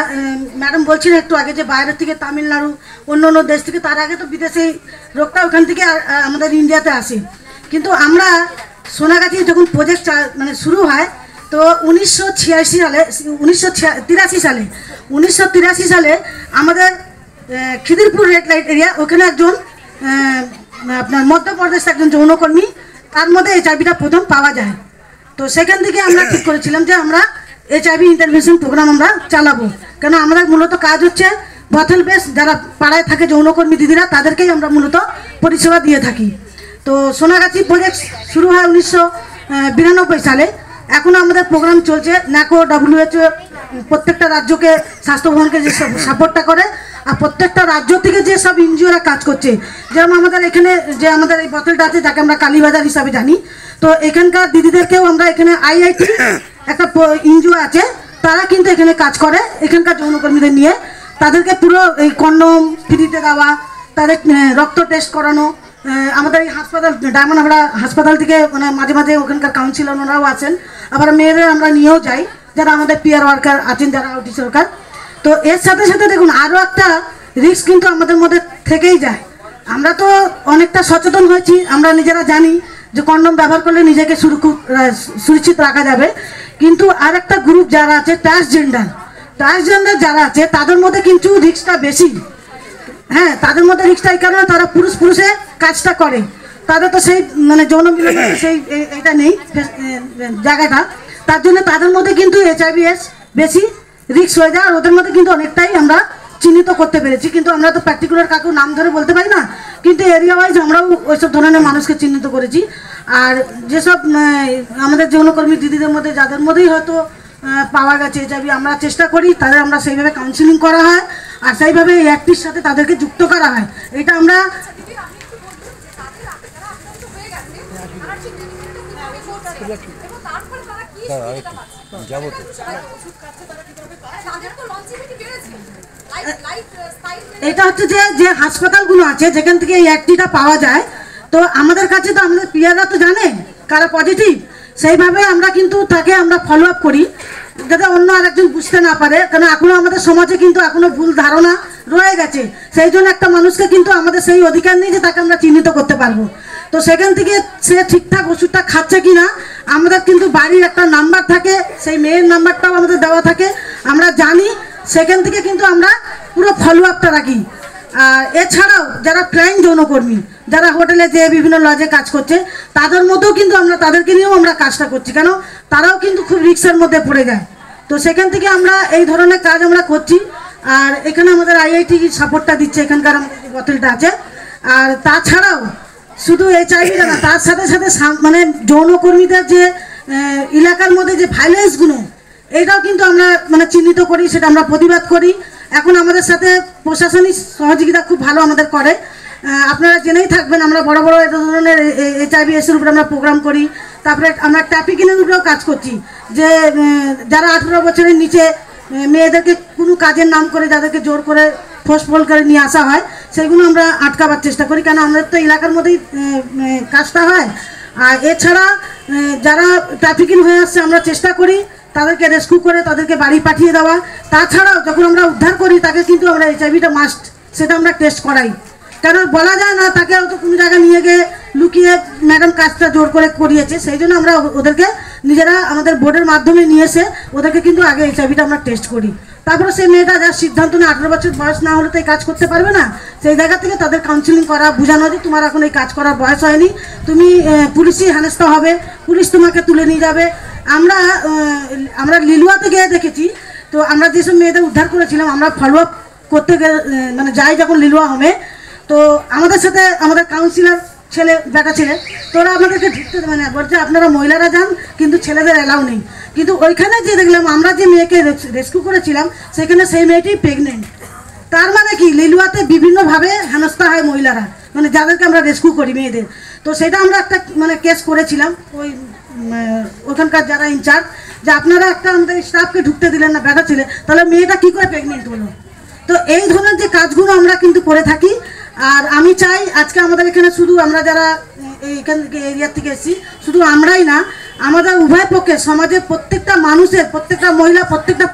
ম্যাডাম বলছিলেন একটু আগে যে বাইরের থেকে তামিলনাড়ু অন্য অন্য দেশ থেকে, তার আগে তো বিদেশে রোগটা ওখান থেকে আমাদের ইন্ডিয়াতে আসে। কিন্তু আমরা সোনাগাছি যখন প্রজেক্ট মানে শুরু হয় তো 1983 সালে আমাদের খিদিরপুর রেড লাইট এরিয়া, ওখানে একজন আপনার মধ্যপ্রদেশ একজন যৌনকর্মী, তার মধ্যে এইচআইভিটা প্রথম পাওয়া যায়। তো সেখান থেকে আমরা ঠিক করেছিলাম যে আমরা এইচআইভি ইন্টারভেনশন প্রোগ্রাম আমরা চালাবো, কেন আমাদের মূলত কাজ হচ্ছে বথেল বেস, যারা পাড়ায় থাকে যৌনকর্মী দিদিরা, তাদেরকেই আমরা মূলত পরিষেবা দিয়ে থাকি। তো সোনাগাছি প্রজেক্ট শুরু হয় 1992 সালে। এখনও আমাদের প্রোগ্রাম চলছে। ন্যাকো, WHO প্রত্যেকটা রাজ্যকে স্বাস্থ্যভবনকে যে সাপোর্টটা করে, আর প্রত্যেকটা রাজ্য থেকে যে সব এনজিওরা কাজ করছে, যেমন আমাদের এখানে যে আমাদের এই বতলটা আছে যাকে আমরা কালীবাজার হিসাবে জানি, তো এখানকার দিদিদেরকেও আমরা এখানে IIT একটা এনজিও আছে, তারা কিন্তু এখানে কাজ করে এখানকার যৌনকর্মীদের নিয়ে। তাদেরকে পুরো এই কন্ডম ফ্রিতে দেওয়া, তাদের রক্ত টেস্ট করানো। আমাদের এই হাসপাতাল ডায়মন্ড হারবার হাসপাতাল থেকে মানে মাঝে মাঝে ওখানকার কাউন্সিলর ওনারাও আছেন, আবার মেয়েদের আমরা নিয়েও যাই যারা আমাদের পিআর ওয়ার্কার আছেন, যারা আউটরিচ ওয়ার্কার। তো এর সাথে সাথে দেখুন আরও একটা রিস্ক কিন্তু আমাদের মধ্যে থেকেই যায়। আমরা তো অনেকটা সচেতন হয়েছি, আমরা নিজেরা জানি যে কন্ডম ব্যবহার করলে নিজেকে সুরক্ষিত রাখা যাবে, কিন্তু আর একটা গ্রুপ যারা আছে ট্রান্সজেন্ডার যারা আছে তাদের মধ্যে কিন্তু রিস্কটা বেশি। হ্যাঁ তাদের মধ্যে রিস্কটা এই কারণে তারা পুরুষে কাজটা করে, তাদের তো সেই মানে যৌন মিলনের সেই এটা নেই জায়গাটা, তার জন্য তাদের মধ্যে কিন্তু HIV/AIDS বেশি রিস্ক হয়ে যায়। আর ওদের মধ্যে কিন্তু অনেকটাই আমরা চিহ্নিত করতে পেরেছি, কিন্তু আমরা তো পার্টিকুলার কাউকে নাম ধরে বলতে পারি না, কিন্তু এরিয়া ওয়াইজ আমরাও ওইসব ধরনের মানুষকে চিহ্নিত করেছি। আর যেসব আমাদের যৌনকর্মী দিদিদের মধ্যে যাদের মধ্যেই হয়তো পাওয়া গেছে HIV, আমরা চেষ্টা করি তাদের আমরা সেইভাবে কাউন্সিলিং করা হয় আর সেইভাবে এই অ্যাক্টির সাথে তাদেরকে যুক্ত করা হয়। এটা আমরা যাবো তো। এটা হচ্ছে যে হাসপাতালগুলো আছে যেখান থেকে এই অ্যাক্টিটা পাওয়া যায়, তো আমাদের কাছে তো আমাদের পিয়াররা তো জানে কারা পজিটিভ, সেইভাবে আমরা কিন্তু তাকে আমরা ফলো আপ করি যাতে অন্য আরেকজন বুঝতে না পারে, কারণ এখনো আমাদের সমাজে কিন্তু এখনো ভুল ধারণা রয়ে গেছে। সেই জন্য একটা মানুষকে কিন্তু আমাদের সেই অধিকার নেই যে তাকে আমরা চিহ্নিত করতে পারবো। তো সেখান থেকে সে ঠিকঠাক ওষুধটা খাচ্ছে কিনা আমাদের কিন্তু বাড়ির একটা নাম্বার থাকে, সেই মেয়ের নাম্বারটাও আমাদের দেওয়া থাকে, আমরা জানি, সেখান থেকে কিন্তু আমরা পুরো ফলো আপটা রাখি। আর এছাড়াও যারা ক্রাইম যৌনকর্মী, যারা হোটেলে যে বিভিন্ন লজে কাজ করছে, তাদের মধ্যেও কিন্তু আমরা তাদেরকে নিয়েও আমরা কাজটা করছি, কেন তারাও কিন্তু খুব রিস্কের মধ্যে পড়ে যায়। তো সেখান থেকে আমরা এই ধরনের কাজ আমরা করছি। আর এখানে আমাদের IIT সাপোর্টটা দিচ্ছে, এখানকার আমাদের যে বোতলটা আছে। আর তাছাড়াও শুধু HIV না, তার সাথে সাথে মানে যৌনকর্মীদের যে এলাকার মধ্যে যে ভাইলেন্সগুলো, এটাও কিন্তু আমরা মানে চিহ্নিত করি, সেটা আমরা প্রতিবাদ করি। এখন আমাদের সাথে প্রশাসনিক সহযোগিতা খুব ভালো আমাদের করে, আপনারা জেনেই থাকবেন আমরা বড় বড় এই ধরনের HIV/AIDS-এর উপরে আমরা প্রোগ্রাম করি। তারপরে আমরা ট্রাফিকিংয়ের উপরেও কাজ করছি, যে যারা 18 বছরের নিচে মেয়েদেরকে কোনো কাজের নাম করে যাদেরকে জোর করে ফোর্সফুল করে নিয়ে আসা হয়, সেগুলো আমরা আটকাবার চেষ্টা করি, কেন আমাদের তো এলাকার মধ্যেই কাজটা হয়। আর এছাড়া যারা ট্রাফিকিং হয়ে আসছে আমরা চেষ্টা করি তাদেরকে রেস্কিউ করে তাদেরকে বাড়ি পাঠিয়ে দেওয়া। তাছাড়াও যখন আমরা উদ্ধার করি তাকে কিন্তু আমরা HIVটা মাস্ট সেটা আমরা টেস্ট করাই, কারণ বলা যায় না তাকে হয়তো কোনো জায়গায় নিয়ে গিয়ে লুকিয়ে ম্যাডাম কাজটা জোর করে করিয়েছে, সেই জন্য আমরা ওদেরকে নিজেরা আমাদের বোর্ডের মাধ্যমে নিয়ে এসে ওদেরকে কিন্তু আগে HIVটা আমরা টেস্ট করি। তারপরে সেই মেয়েটা যার সিদ্ধান্ত নিয়ে 18 বছর বয়স না হলে তো এই কাজ করতে পারবে না, সেই জায়গা থেকে তাদের কাউন্সিলিং করা, বোঝানো যে তোমার এখন এই কাজ করার বয়স হয়নি, তুমি পুলিশই হেনস্থা হবে, পুলিশ তোমাকে তুলে নিয়ে যাবে। আমরা লিলুয়াতে গিয়ে দেখেছি, তো আমরা যেসব মেয়েদের উদ্ধার করেছিলাম আমরা ফলো আপ করতে মানে যাই যখন লিলুয়া হবে, তো আমাদের সাথে আমাদের কাউন্সিলর বেটা ছেলে, তোরা আমাদেরকে ঢুকতে দেবে না, বলছে আপনারা মহিলারা যান কিন্তু ছেলেদের অ্যালাউ নেই। কিন্তু ওইখানে যে দেখলাম আমরা যে মেয়েকে রেস্কিউ করেছিলাম সেখানে সেই মেয়েটি প্রেগনেন্ট। তার মানে কি লিলুয়াতে বিভিন্নভাবে হেনস্থা হয় মহিলারা, মানে যাদেরকে আমরা রেস্কিউ করি মেয়েদের। তো সেটা আমরা একটা মানে কেস করেছিলাম ওই ওখানকার যারা ইনচার্জ, যে আপনারা একটা আমাদের স্টাফকে ঢুকতে দিলেন না বেটা ছেলে, তাহলে মেয়েটা কী করে প্রেগনেন্ট হলো। তো এই ধরনের যে কাজগুলো আমরা কিন্তু করে থাকি। আর আমি চাই আজকে আমাদের এখানে শুধু আমরা যারা এইখান থেকে এরিয়ার থেকে এসেছি, শুধু আমরাই না, আমাদের উভয় পক্ষে সমাজের প্রত্যেকটা মানুষের, প্রত্যেকটা মহিলা, প্রত্যেকটা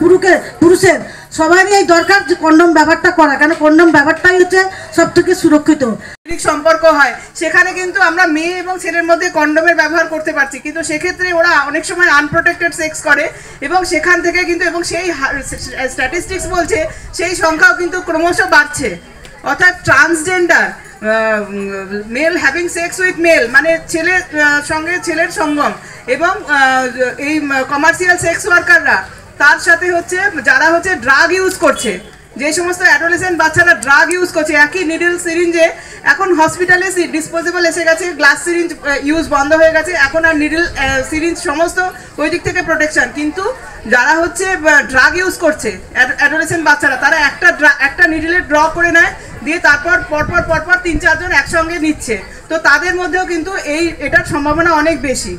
পুরুষের সবারই এই দরকার যে কন্ডম ব্যবহারটা করা, কারণ কন্ডম ব্যবহারটাই হচ্ছে সব থেকে সুরক্ষিত। সম্পর্ক হয় সেখানে কিন্তু আমরা মেয়ে এবং ছেলের মধ্যে কন্ডমের ব্যবহার করতে পারছি, কিন্তু সেক্ষেত্রে ওরা অনেক সময় আনপ্রোটেক্টেড সেক্স করে এবং সেখান থেকে কিন্তু এবং সেই স্ট্যাটিস্টিক্স বলছে সেই সংখ্যাও কিন্তু ক্রমশ বাড়ছে। অর্থাৎ transgender male having sex with male, মানে ছেলের সঙ্গে ছেলের সঙ্গম, এবং এই কমার্শিয়াল সেক্স ওয়ার্কাররা, তার সাথে হচ্ছে যারা হচ্ছে ড্রাগ ইউজ করছে, যে সমস্ত অ্যাডোলেসেন্ট বাচ্চারা ড্রাগ ইউজ করছে, একই নিডল সিরিঞ্জে, এখন হসপিটালে ডিসপোজেবল এসে গেছে, গ্লাস সিরিঞ্জ ইউজ বন্ধ হয়ে গেছে, এখন আর নিডল সিরিঞ্জ সমস্ত ওই দিক থেকে প্রোটেকশন, কিন্তু যারা হচ্ছে ড্রাগ ইউজ করছে অ্যাডোলেসেন্ট বাচ্চারা, তারা একটা নিডলের ড্র করে নেয়, দিয়ে তারপর পরপর 3-4 জন একসঙ্গে নিচ্ছে, তো তাদের মধ্যেও কিন্তু এটার সম্ভাবনা অনেক বেশি।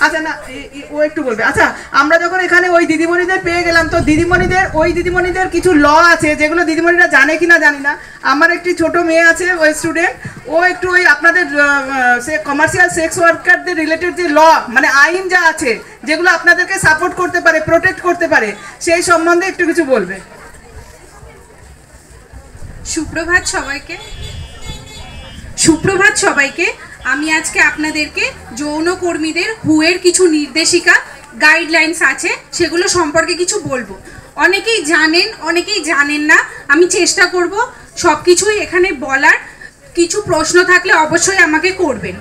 আচ্ছা না, ও একটু বলবে। আচ্ছা, আমরা যখন এখানে ওই দিদিমণিদের পেয়ে গেলাম, তো দিদিমণিদের কিছু ল আছে যেগুলো দিদিমণিরা জানে কিনা জানি না। আমার একটি ছোট মেয়ে আছে, ওই স্টুডেন্ট, ও একটু ওই আপনাদের কমার্শিয়াল সেক্স ওয়ার্কারদের রিলেটেড যে ল, মানে আইন যা আছে যেগুলো আপনাদেরকে সাপোর্ট করতে পারে, প্রোটেক্ট করতে পারে, সেই সম্বন্ধে একটু কিছু বলবে। সুপ্রভাত সবাইকে। আমি আজকে আপনাদেরকে যৌনকর্মীদের হুয়ের কিছু নির্দেশিকা, গাইডলাইন্স আছে সেগুলো সম্পর্কে কিছু বলবো। অনেকেই জানেন, অনেকেই জানেন না। আমি চেষ্টা করব সব কিছুই এখানে বলার। কিছু প্রশ্ন থাকলে অবশ্যই আমাকে করবেন।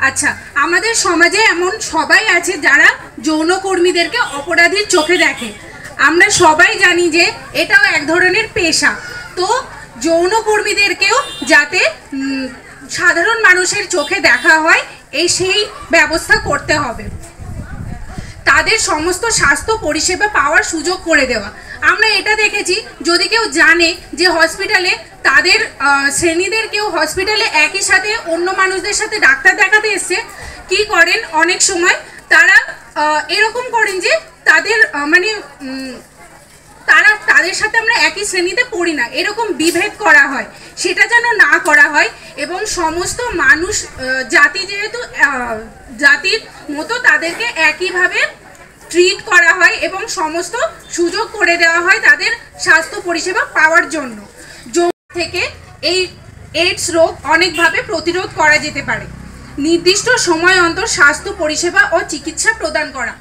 আচ্ছা, আমাদের সমাজে এমন সবাই আছে যারা যৌনকর্মীদেরকে অপরাধীর চোখে দেখে। আমরা সবাই জানি যে এটাও এক ধরনের পেশা। তো যৌনকর্মীদেরকেও যাতে সাধারণ মানুষের চোখে দেখা হয় সেই ব্যবস্থা করতে হবে। তাদের সমস্ত স্বাস্থ্য পরিষেবা পাওয়ার সুযোগ করে দেওয়া। আমরা এটা দেখেছি, যদি কেউ জানে যে হসপিটালে তাদের শ্রেণীদের কেউ হসপিটালে একই সাথে অন্য মানুষদের সাথে ডাক্তার দেখাতে এসছে, কি করেন অনেক সময় তারা এরকম করেন যে তাদের তাদের সাথে আমরা একই শ্রেণীতে পড়ি না, এরকম বিভেদ করা হয়। সেটা যেন না করা হয় এবং সমস্ত মানুষ জাতি যেহেতু জাতির মতো তাদেরকে একইভাবে ট্রিট করা হয় এবং সমস্ত সুযোগ করে দেওয়া হয় তাদের স্বাস্থ্য পরিষেবা পাওয়ার জন্য। যৌন থেকে এই এইডস রোগ অনেকভাবে প্রতিরোধ করা যেতে পারে। নির্দিষ্ট সময় অন্তর স্বাস্থ্য পরিষেবা ও চিকিৎসা প্রদান করা।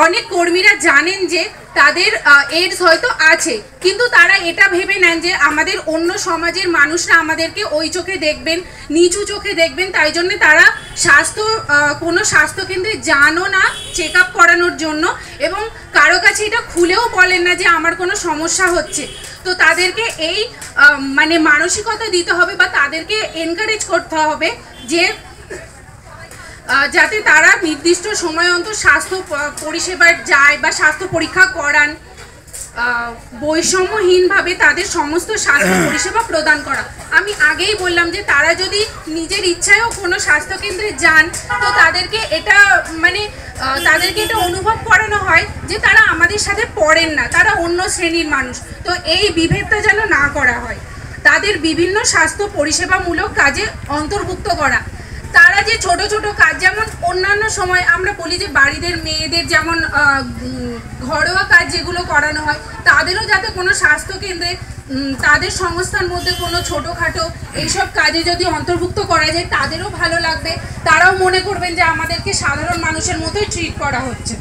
অনেক কর্মীরা জানেন যে তাদের এইডস হয়তো আছে, কিন্তু তারা এটা ভেবে নেন যে আমাদের অন্য সমাজের মানুষরা আমাদেরকে ওই চোখে দেখবেন, নিচু চোখে দেখবেন, তাই জন্য তারা কোনো স্বাস্থ্যকেন্দ্রে যানও না চেক আপ করানোর জন্য এবং কারো কাছে এটা খুলেও বলেন না যে আমার কোনো সমস্যা হচ্ছে। তো তাদেরকে এই মানসিকতা দিতে হবে বা তাদেরকে এনকারেজ করতে হবে যে যাতে তারা নির্দিষ্ট সময় অন্তর স্বাস্থ্য পরিষেবার যায় বা স্বাস্থ্য পরীক্ষা করান। বৈষম্যহীনভাবে তাদের সমস্ত স্বাস্থ্য পরিষেবা প্রদান করা। আমি আগেই বললাম যে তারা যদি নিজের ইচ্ছায়ও কোনো স্বাস্থ্যকেন্দ্রে যান তো তাদেরকে এটা অনুভব করানো হয় যে তারা আমাদের সাথে পড়েন না, তারা অন্য শ্রেণীর মানুষ। তো এই বিভেদটা যেন না করা হয়। তাদের বিভিন্ন স্বাস্থ্য পরিষেবামূলক কাজে অন্তর্ভুক্ত করা। তারা যে ছোট ছোট কাজ, যেমন অন্যান্য সময় আমরা বলি যে বাড়িদের মেয়েদের যেমন ঘরোয়া কাজ যেগুলো করানো হয়, তাদেরও যাতে কোনো স্বাস্থ্যকেন্দ্রে তাদের সংস্থার মধ্যে কোনো ছোটোখাটো এইসব কাজে যদি অন্তর্ভুক্ত করা যায় তাদেরও ভালো লাগবে, তারাও মনে করবেন যে আমাদেরকে সাধারণ মানুষের মতোই ট্রিট করা হচ্ছে।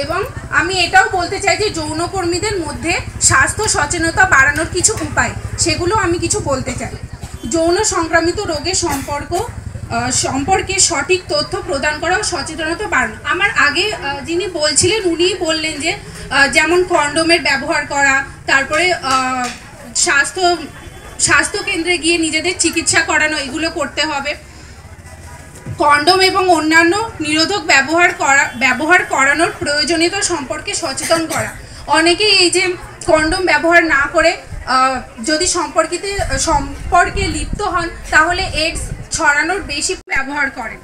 এবং আমি এটাও বলতে চাই যে যৌনকর্মীদের মধ্যে স্বাস্থ্য সচেতনতা বাড়ানোর কিছু উপায়, সেগুলো আমি কিছু বলতে চাই। যৌন সংক্রামিত রোগের সম্পর্কে সঠিক তথ্য প্রদান করা ও সচেতনতা বাড়ানো। আমার আগে যিনি বলছিলেন উনিই বললেন যে যেমন কন্ডোমের ব্যবহার করা, তারপরে স্বাস্থ্যকেন্দ্রে গিয়ে নিজেদের চিকিৎসা করানো, এগুলো করতে হবে। কন্ডোম এবং অন্যান্য নিরোধক ব্যবহার করানোর প্রয়োজনীয়তা সম্পর্কে সচেতন করা। অনেকেই এই যে কন্ডোম ব্যবহার না করে যদি সম্পর্কে লিপ্ত হন তাহলে এইডস ছড়ানোর বেশি ব্যবহার করেন।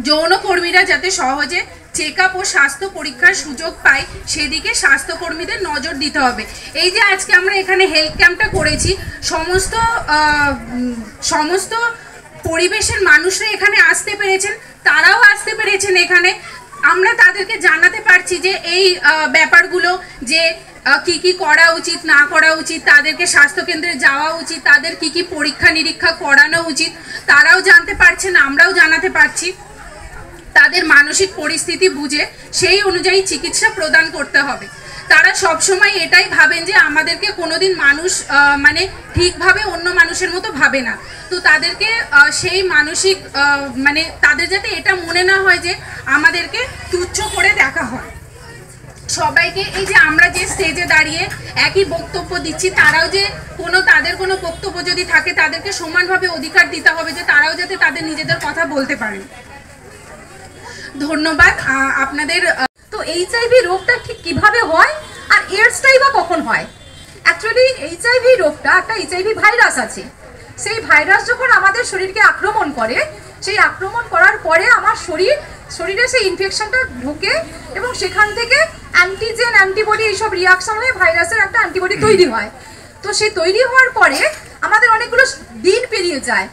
যৌনকর্মীরা যাতে সহজে চেক আপ ও স্বাস্থ্য পরীক্ষার সুযোগ পায় সেদিকে স্বাস্থ্যকর্মীদের নজর দিতে হবে। এই যে আজকে আমরা এখানে হেলথ ক্যাম্পটা করেছি, সমস্ত পরিবেশের মানুষরা এখানে আসতে পেরেছেন, তারাও আসতে পেরেছেন এখানে। আমরা তাদেরকে জানাতে পারছি যে এই ব্যাপারগুলো, যে কি কি করা উচিত না করা উচিত, তাদেরকে স্বাস্থ্যকেন্দ্রে যাওয়া উচিত, তাদের কি কি পরীক্ষা নিরীক্ষা করানো উচিত, তারাও জানতে পারছেন, আমরাও জানাতে পারছি। তাদের মানসিক পরিস্থিতি বুঝে সেই অনুযায়ী চিকিৎসা প্রদান করতে হবে। তারা সবসময় এটাই ভাবেন যে আমাদেরকে কোনোদিন মানুষ ঠিকভাবে অন্য মানুষের মতো ভাবে না। তো তাদেরকে সেই মানসিক তাদের যাতে এটা মনে না হয় যে আমাদেরকে তুচ্ছ করে দেখা হয়। সবাইকে এই যে আমরা যে স্টেজে দাঁড়িয়ে একই বক্তব্য দিচ্ছি, তারাও যে তাদের কোনো বক্তব্য যদি থাকে তাদেরকে সমানভাবে অধিকার দিতে হবে যে তারাও যাতে তাদের নিজেদের কথা বলতে পারেন। ধন্যবাদ আপনাদের। তো এইচআইভি রোগটা ঠিক কিভাবে হয় আর এইডসটাই বা কখন হয়? অ্যাকচুয়ালি এইচআইভি রোগটা একটা এইচআইভি ভাইরাস আছে। সেই ভাইরাস যখন আমাদের শরীরকে আক্রমণ করে, সেই আক্রমণ করার পরে আমার শরীরে সেই ইনফেকশনটা ঢোকে এবং সেখান থেকে অ্যান্টিজেন, অ্যান্টিবডি, এইসব রিয়াকশন হয়ে ভাইরাসের একটা অ্যান্টিবডি তৈরি হয়। তো সেই তৈরি হওয়ার পরে আমাদের অনেকগুলো দিন পেরিয়ে যায়,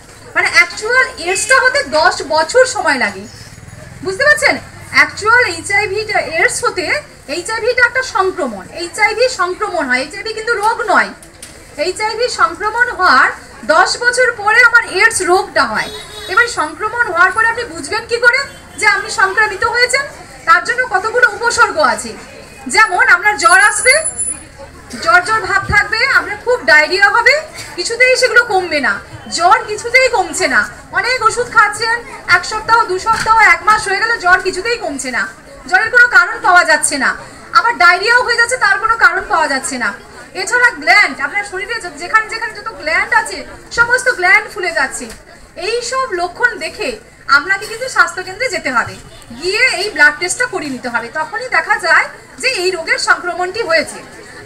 অ্যাকচুয়াল এইডসটা হতে 10 বছর সময় লাগে। বুঝতে পারছেন? অ্যাকচুয়াল এইডস হতে, এইচআইভিটা একটা সংক্রমণ, এইচআইভি সংক্রমণ হয়, এইচআইভি কিন্তু রোগ নয়। এইচআইভি সংক্রমণ হওয়ার 10 বছর পরে আমার এইডস রোগটা হয়। এবার সংক্রমণ হওয়ার পরে আপনি বুঝবেন কি করে যে আপনি সংক্রামিত হয়েছেন? তার জন্য কতগুলো উপসর্গ আছে। যেমন আপনার জ্বর আসবে, জ্বর ভাব থাকবে, আপনার খুব ডায়রিয়া হবে, কিছুতেই সেগুলো কমবে না, জ্বর কিছুতেই কমছে না, অনেক ওষুধ খাচ্ছেন, 1 সপ্তাহ 2 সপ্তাহ 1 মাস হয়ে গেল, জ্বর কিছুতেই কমছে না, জ্বরের কোনো কারণ পাওয়া যাচ্ছে না, আবার ডায়রিয়াও হয়ে যাচ্ছে, তার কোনো কারণ পাওয়া যাচ্ছে না। এছাড়া গ্ল্যান্ড, আপনার শরীরে যেখানে যেখানে যত গ্ল্যান্ড আছে সমস্ত গ্ল্যান্ড ফুলে যাচ্ছে। এই সব লক্ষণ দেখে আপনাকে কিন্তু স্বাস্থ্যকেন্দ্রে যেতে হবে, গিয়ে এই ব্লাড টেস্টটা করিয়ে নিতে হবে, তখনই দেখা যায় যে এই রোগের সংক্রমণটি হয়েছে।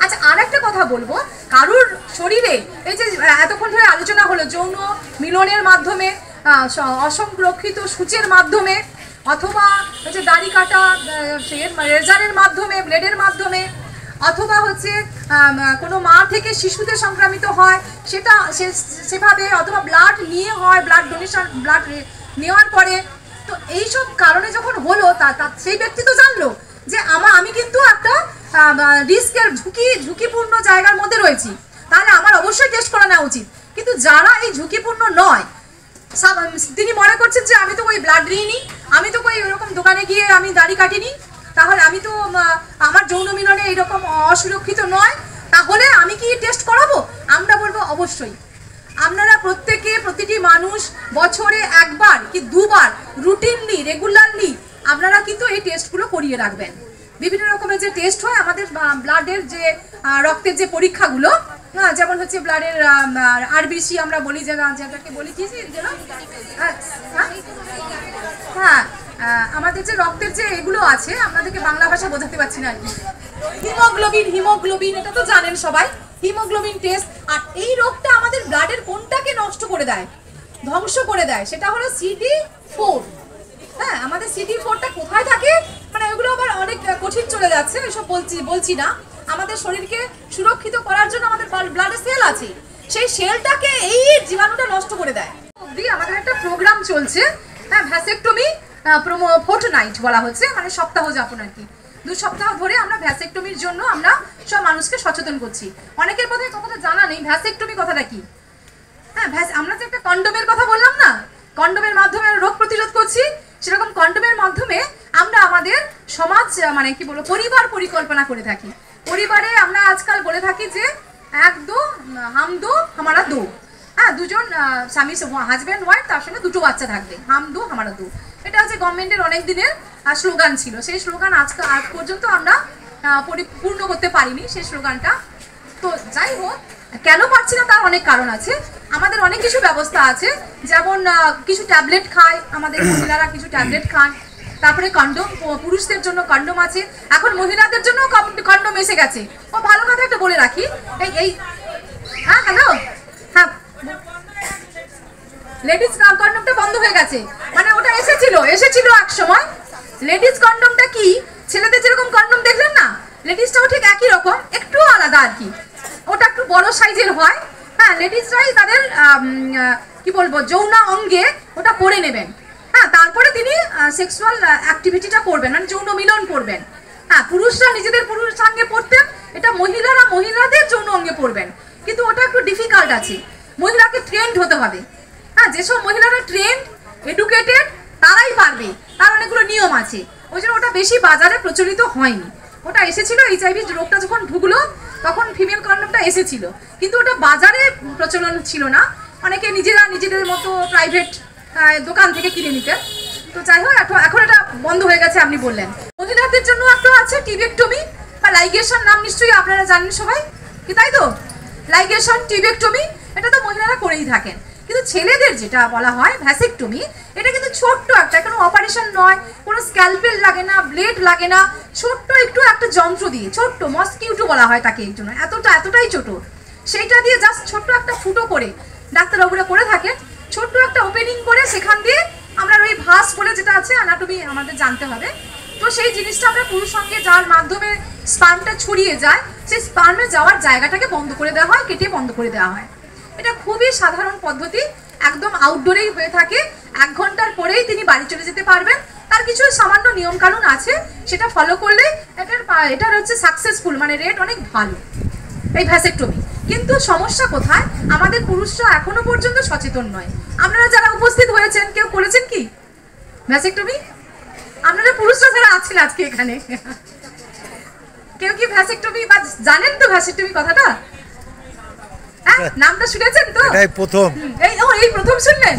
আচ্ছা, আর একটা কথা বলবো, কারুর শরীরে এই যে এতক্ষণ ধরে আলোচনা হলো যৌন মিলনের মাধ্যমে, অসংরক্ষিত সূচের মাধ্যমে, অথবা ওই যে দাড়ি কাটা রেজারের মাধ্যমে, ব্লেডের মাধ্যমে, অথবা হচ্ছে কোনো মা থেকে শিশুতে সংক্রামিত হয় সেটা সেভাবে, অথবা ব্লাড নিয়ে হয়, ব্লাড ডোনেশন, ব্লাড নেওয়ার পরে, তো এইসব কারণে যখন হলো সেই ব্যক্তি তো জানলো যে আমি কিন্তু একটা রিস্কের ঝুঁকিপূর্ণ জায়গার মধ্যে রয়েছি, তাহলে আমার অবশ্যই টেস্ট করা নেওয়া উচিত। কিন্তু যারা এই ঝুঁকিপূর্ণ নয়, তিনি মনে করছেন যে আমি তো ওই ব্লাড নিইনি, আমি তো ওই ওরকম দোকানে গিয়ে আমি দাড়ি কাটিনি, তাহলে আমি তো আমার যৌন মিলনে এইরকম অসুরক্ষিত নয়, তাহলে আমি কি টেস্ট করাবো? আমরা বলবো অবশ্যই। আপনারা প্রতিটি মানুষ বছরে 1 বার কি 2 বার রুটিনলি, রেগুলারলি আপনারা কিন্তু এই টেস্টগুলো করিয়ে রাখবেন। বিভিন্ন রকমের যে টেস্ট হয় আমাদের ব্লাডের, যে রক্তের যে পরীক্ষাগুলো, যেমন হচ্ছে ব্লাডের আরবিসি আমরা বলি, যেটাকে বলি কি, হ্যাঁ আমাদের যে রক্তের যে এগুলো আছে, আপনাদেরকে বাংলা ভাষা বোঝাতে পারছি না আর কি, হিমোগ্লোবিন, এটা তো জানেন সবাই, হিমোগ্লোবিন টেস্ট। আর এই রোগটা আমাদের ব্লাডের কোনটাকে নষ্ট করে দেয়, ধ্বংস করে দেয়, সেটা হলো CD4। হ্যাঁ, আমাদের CD4টা কোথায় থাকে, মানে ওগুলো আবার অনেক কঠিন চলে যাচ্ছে, এসব বলছি না। আমাদের শরীরকে সুরক্ষিত করার জন্য আমাদের ব্লাডে সেল আছে, সেই সেলটাকে এই জীবাণুটা নষ্ট করে দেয়। অবধি আমাদের একটা প্রোগ্রাম চলছে, হ্যাঁ, ভ্যাসেক্টমি ফোর্টনাইট বলা হচ্ছে, মানে সপ্তাহ যাপন আর কি। 2 সপ্তাহ ধরে আমরা ভ্যাসেক্টমির জন্য আমরা সব মানুষকে সচেতন করছি। অনেকের বোধহয় কথাটা জানা নেই, ভ্যাসেক্টমি কথাটা কি। হ্যাঁ, আমরা যে একটা কন্ডোমের কথা বললাম না, কন্ডোমের মাধ্যমে রোগ প্রতিরোধ করছি, সেরকম কন্ডোমের মাধ্যমে আমরা আমাদের সমাজ, মানে কি বলবো, পরিবার পরিকল্পনা করে থাকি। পরিবারে আমরা আজকাল বলে থাকি যে 1 2 হাম 2 হামারা 2, হ্যাঁ, 2 জন স্বামী হাজব্যান্ড ওয়াইফ, তার সঙ্গে 2টো বাচ্চা থাকবে, হাম 2 হামারা 2। এটা হচ্ছে গভর্নমেন্টের অনেক দিনের স্লোগান ছিল, সেই স্লোগান আজ পর্যন্ত আমরা পূর্ণ করতে পারিনি সেই স্লোগানটা। তো যাই হোক, কেন পারছি না তার অনেক কারণ আছে। আমাদের অনেক কিছু ব্যবস্থা আছে, যেমন কিছু ট্যাবলেট খায় আমাদের মহিলারা, কিছু ট্যাবলেট খান, তারপরে কন্ডোম, পুরুষদের জন্য কন্ডোম আছে, এখন মহিলাদের জন্য কন্ডোম এসে গেছে। ও ভালো কথা একটা বলে রাখি, এই হ্যাঁ হ্যালো, হ্যাঁ, লেডিস কন্ডোমটা বন্ধ হয়ে গেছে, মানে ওটা এসেছিল এক সময়। লেডিস কন্ডোমটা কি, ছেলেদের যেরকম কন্ডোম দেখলেন না, লেডিসটাও ঠিক একই রকম, একটু আলাদা আর কি, ওটা একটু বড় সাইজের হয়। হ্যাঁ, লেডিসরাই তাদের কি বলবো যৌন অঙ্গে ওটা পরে নেবেন, হ্যাঁ, তারপরে তিনি সেক্সুয়াল অ্যাক্টিভিটিটা করবেন, মানে যৌন মিলন করবেন। হ্যাঁ, পুরুষরা নিজেদের পুরুষাঙ্গে পড়তেন, এটা মহিলারা মহিলাদের যৌন অঙ্গে পড়বেন, কিন্তু ওটা একটু ডিফিকাল্ট আছে, মহিলাকে ট্রেন্ড হতে হবে। হ্যাঁ, যেসব মহিলারা ট্রেন্ড, এডুকেটেড, তারাই পারবে, তার অনেকগুলো নিয়ম আছে, ওই জন্য ওটা বেশি বাজারে প্রচলিত হয়নি। ওটা এসেছিল HIV রোগটা যখন ঢুকলো তখন ফিমেল কন্ডোমটা এসেছিল, কিন্তু ওটা বাজারে প্রচলন ছিল না, অনেকে নিজেদের মতো প্রাইভেট দোকান থেকে কিনে নিতেন। তো যাই হোক, এখন এটা বন্ধ হয়ে গেছে, আপনি বললেন। মহিলাদের জন্য একটা আছে টিবেক্টমি বা লাইগেশন, নাম নিশ্চয়ই আপনারা জানেন সবাই, কি তাই তো? লাইগেশন, টিবেক্টমি, এটা তো মহিলারা করেই থাকেন। কিন্তু ছেলেদের যেটা বলা হয় ভ্যাসেক্টমি, এটা কিন্তু ছোট্ট একটা, কোনো অপারেশন নয়, কোনো স্ক্যালপেল লাগে না, ব্লেড লাগে না, ছোট্ট একটু একটা যন্ত্র দিয়ে, ছোট্ট মস্কিউটো বলা হয় তাকে, এই জন্য এতটাই ছোট, সেইটা দিয়ে জাস্ট ছোট্ট একটা ফুটো করে ডাক্তারবাবুরা করে থাকেন, ছোট্ট একটা ওপেনিং করে সেখান দিয়ে আমরা ওই ভাস বলে যেটা আছে, অ্যানাটমি আমাদের জানতে হবে, তো সেই জিনিসটা আমরা পুরুষ সঙ্গে যার মাধ্যমে স্পার্মটা ছড়িয়ে যায়, সেই স্পার্মে যাওয়ার জায়গাটাকে বন্ধ করে দেওয়া হয়, কেটে বন্ধ করে দেওয়া হয়। এটা খুবই সাধারণ পদ্ধতি, একদম আউটডোরেই হয়ে থাকে, 1 ঘন্টার পরেই তিনি বাড়ি চলে যেতে পারবেন। তার কিছু সামান্য নিয়ম কানুন আছে, সেটা ফলো করলে এটার হচ্ছে সাকসেসফুল, মানে রেট অনেক ভালো এই ভ্যাসেক্টমি। কিন্তু সমস্যা কোথায়, আমাদের পুরুষরা এখনো পর্যন্ত সচেতন নয়। আপনারা যারা উপস্থিত হয়েছেন, কেউ করেছেন কি ভ্যাসেক্টমি? আপনারা পুরুষরা যারা আছেন আজকে এখানে, কেউ কি ভ্যাসেক্টমি বা জানেন তো ভ্যাসেক্টমি কথাটা? হ্যাঁ, নামটা শুনেছেন তো? এটাই প্রথম। এই প্রথম শুনলেন?